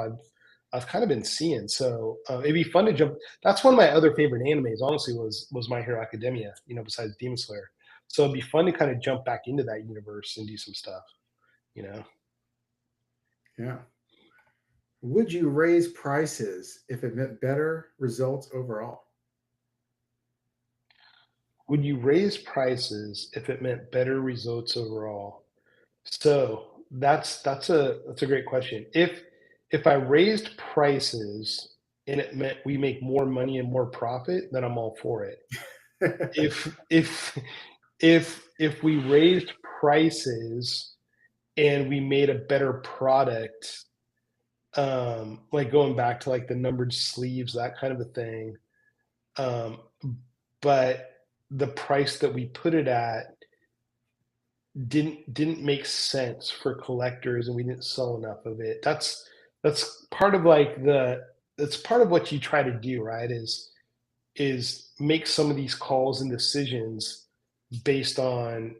I've kind of been seeing. So it'd be fun to jump. That's one of my other favorite animes, honestly, was My Hero Academia, besides Demon Slayer. So it'd be fun to kind of jump back into that universe and do some stuff, you know. Yeah. Would you raise prices if it meant better results overall? Would you raise prices if it meant better results overall? So that's a great question. If I raised prices and it meant we make more money and more profit, then I'm all for it. If if we raised prices and we made a better product, like going back to like the numbered sleeves, that kind of a thing, um, but the price that we put it at didn't make sense for collectors and we didn't sell enough of it. That's part of like the that's part of what you try to do, right? Is make some of these calls and decisions based on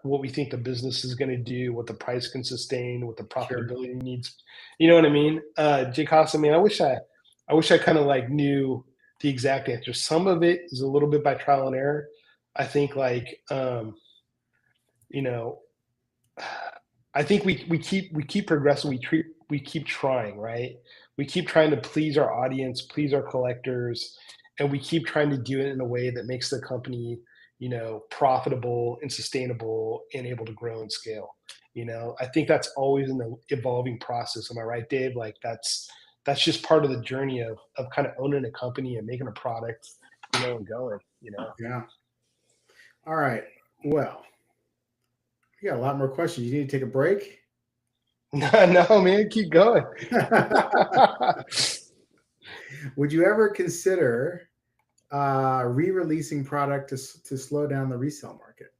what we think the business is going to do, what the price can sustain, what the Sure. profitability needs. You know what I mean? Jay Costa, man, I wish I kind of like knew the exact answer. Some of it is a little bit by trial and error. I think like you know I think we keep progressing. We keep trying, right? We keep trying to please our audience, please our collectors, and we keep trying to do it in a way that makes the company, profitable and sustainable and able to grow and scale. I think that's always an evolving process. Am I right, Dave? Like that's just part of the journey of kind of owning a company and making a product, and going. Yeah. All right. Well, we got a lot more questions. You need to take a break. No, man, keep going. Would you ever consider re-releasing product to slow down the resale market?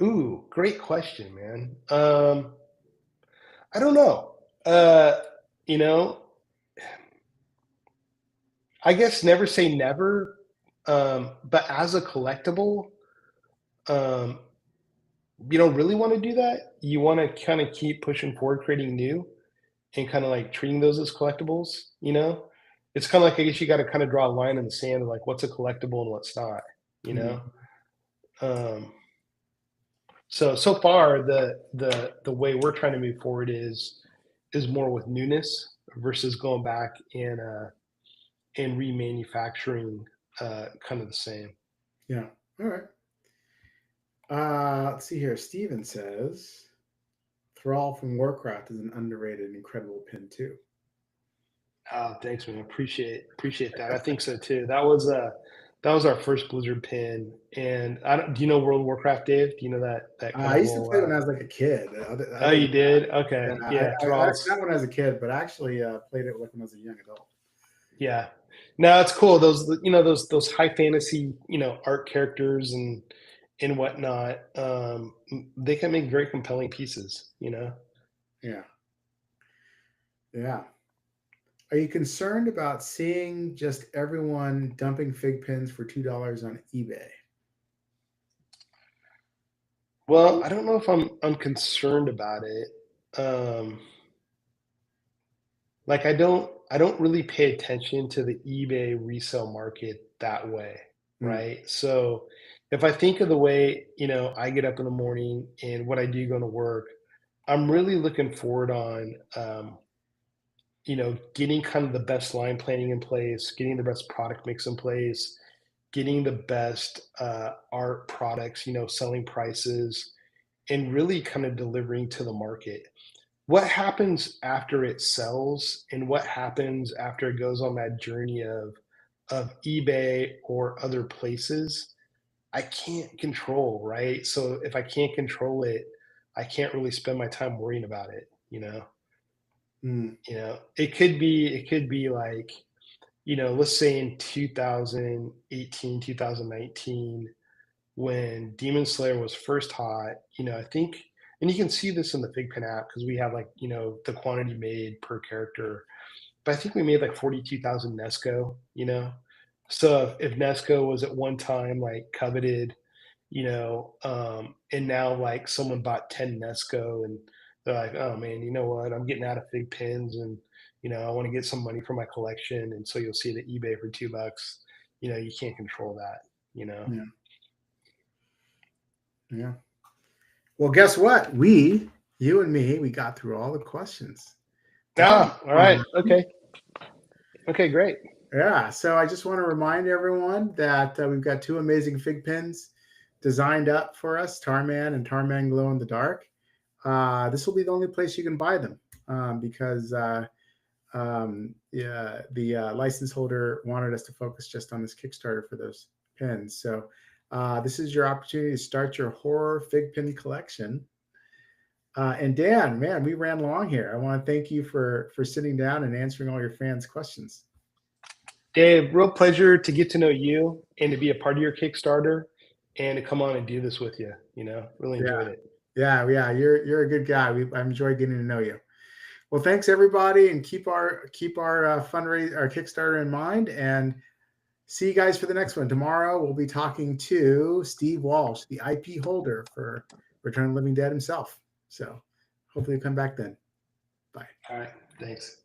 Ooh, great question, man. I don't know. Uh, you know, I guess never say never. But as a collectible, um, you don't really want to do that. You want to kind of keep pushing forward, creating new, and kind of like treating those as collectibles. It's kind of like I guess you got to kind of draw a line in the sand of like what's a collectible and what's not. You know. Mm, Um, so far the way we're trying to move forward is more with newness versus going back and remanufacturing kind of the same. yeah. All right. Let's see here. Steven says Thrall from Warcraft is an underrated and incredible pin too. Oh, thanks, man. Appreciate that. I think so too. That was our first Blizzard pin. And do you know World of Warcraft, Dave? Do you know that kind I of used to little? play when I was like a kid. Oh, Other you than did? yeah, Okay, yeah. I Thrall's. not when I was a kid, but I actually played it like when I was a young adult. Yeah. No, it's cool. Those high fantasy, art characters and whatnot. They can make very compelling pieces. Yeah, yeah. Are you concerned about seeing just everyone dumping fig pins for $2 on eBay? Well, I don't know if I'm concerned about it. Um, like I don't really pay attention to the eBay resale market that way, Mm, right? So if I think of the way, I get up in the morning and what I do going to work, I'm really looking forward on getting kind of the best line planning in place, getting the best product mix in place, getting the best art products, selling prices, and really kind of delivering to the market. What happens after it sells and what happens after it goes on that journey of eBay or other places, I can't control, right? So if I can't control it, I can't really spend my time worrying about it, you know? Mm, It could be like, let's say in 2018, 2019, when Demon Slayer was first hot, I think, and you can see this in the FiGPiN app because we have like, the quantity made per character. But I think we made like 42,000 Nesco, So if Nesco was at one time like coveted, and now like someone bought 10 Nesco and they're like, oh man, you know what? I'm getting out of fig pins and I want to get some money for my collection. And so you'll see it at eBay for $2. You can't control that, you know. yeah. Yeah. Well, guess what? You and me, we got through all the questions. That was Ah, all right. fun. Okay. Okay, great. Yeah. So I just want to remind everyone that we've got two amazing fig pins designed up for us, Tarman and Tarman Glow in the Dark. This will be the only place you can buy them because yeah, the license holder wanted us to focus just on this Kickstarter for those pins. So this is your opportunity to start your horror fig pin collection. And Dan, man, we ran long here. I want to thank you for sitting down and answering all your fans' questions. Dave, real pleasure to get to know you and to be a part of your Kickstarter and to come on and do this with you. Really Yeah, enjoyed it. yeah. You're a good guy. I enjoyed getting to know you. Well, thanks everybody, and keep our fundraise our Kickstarter in mind. And see you guys for the next one. Tomorrow we'll be talking to Steve Walsh, the IP holder for Return of the Living Dead himself. So hopefully you'll come back then. Bye. All right. Thanks.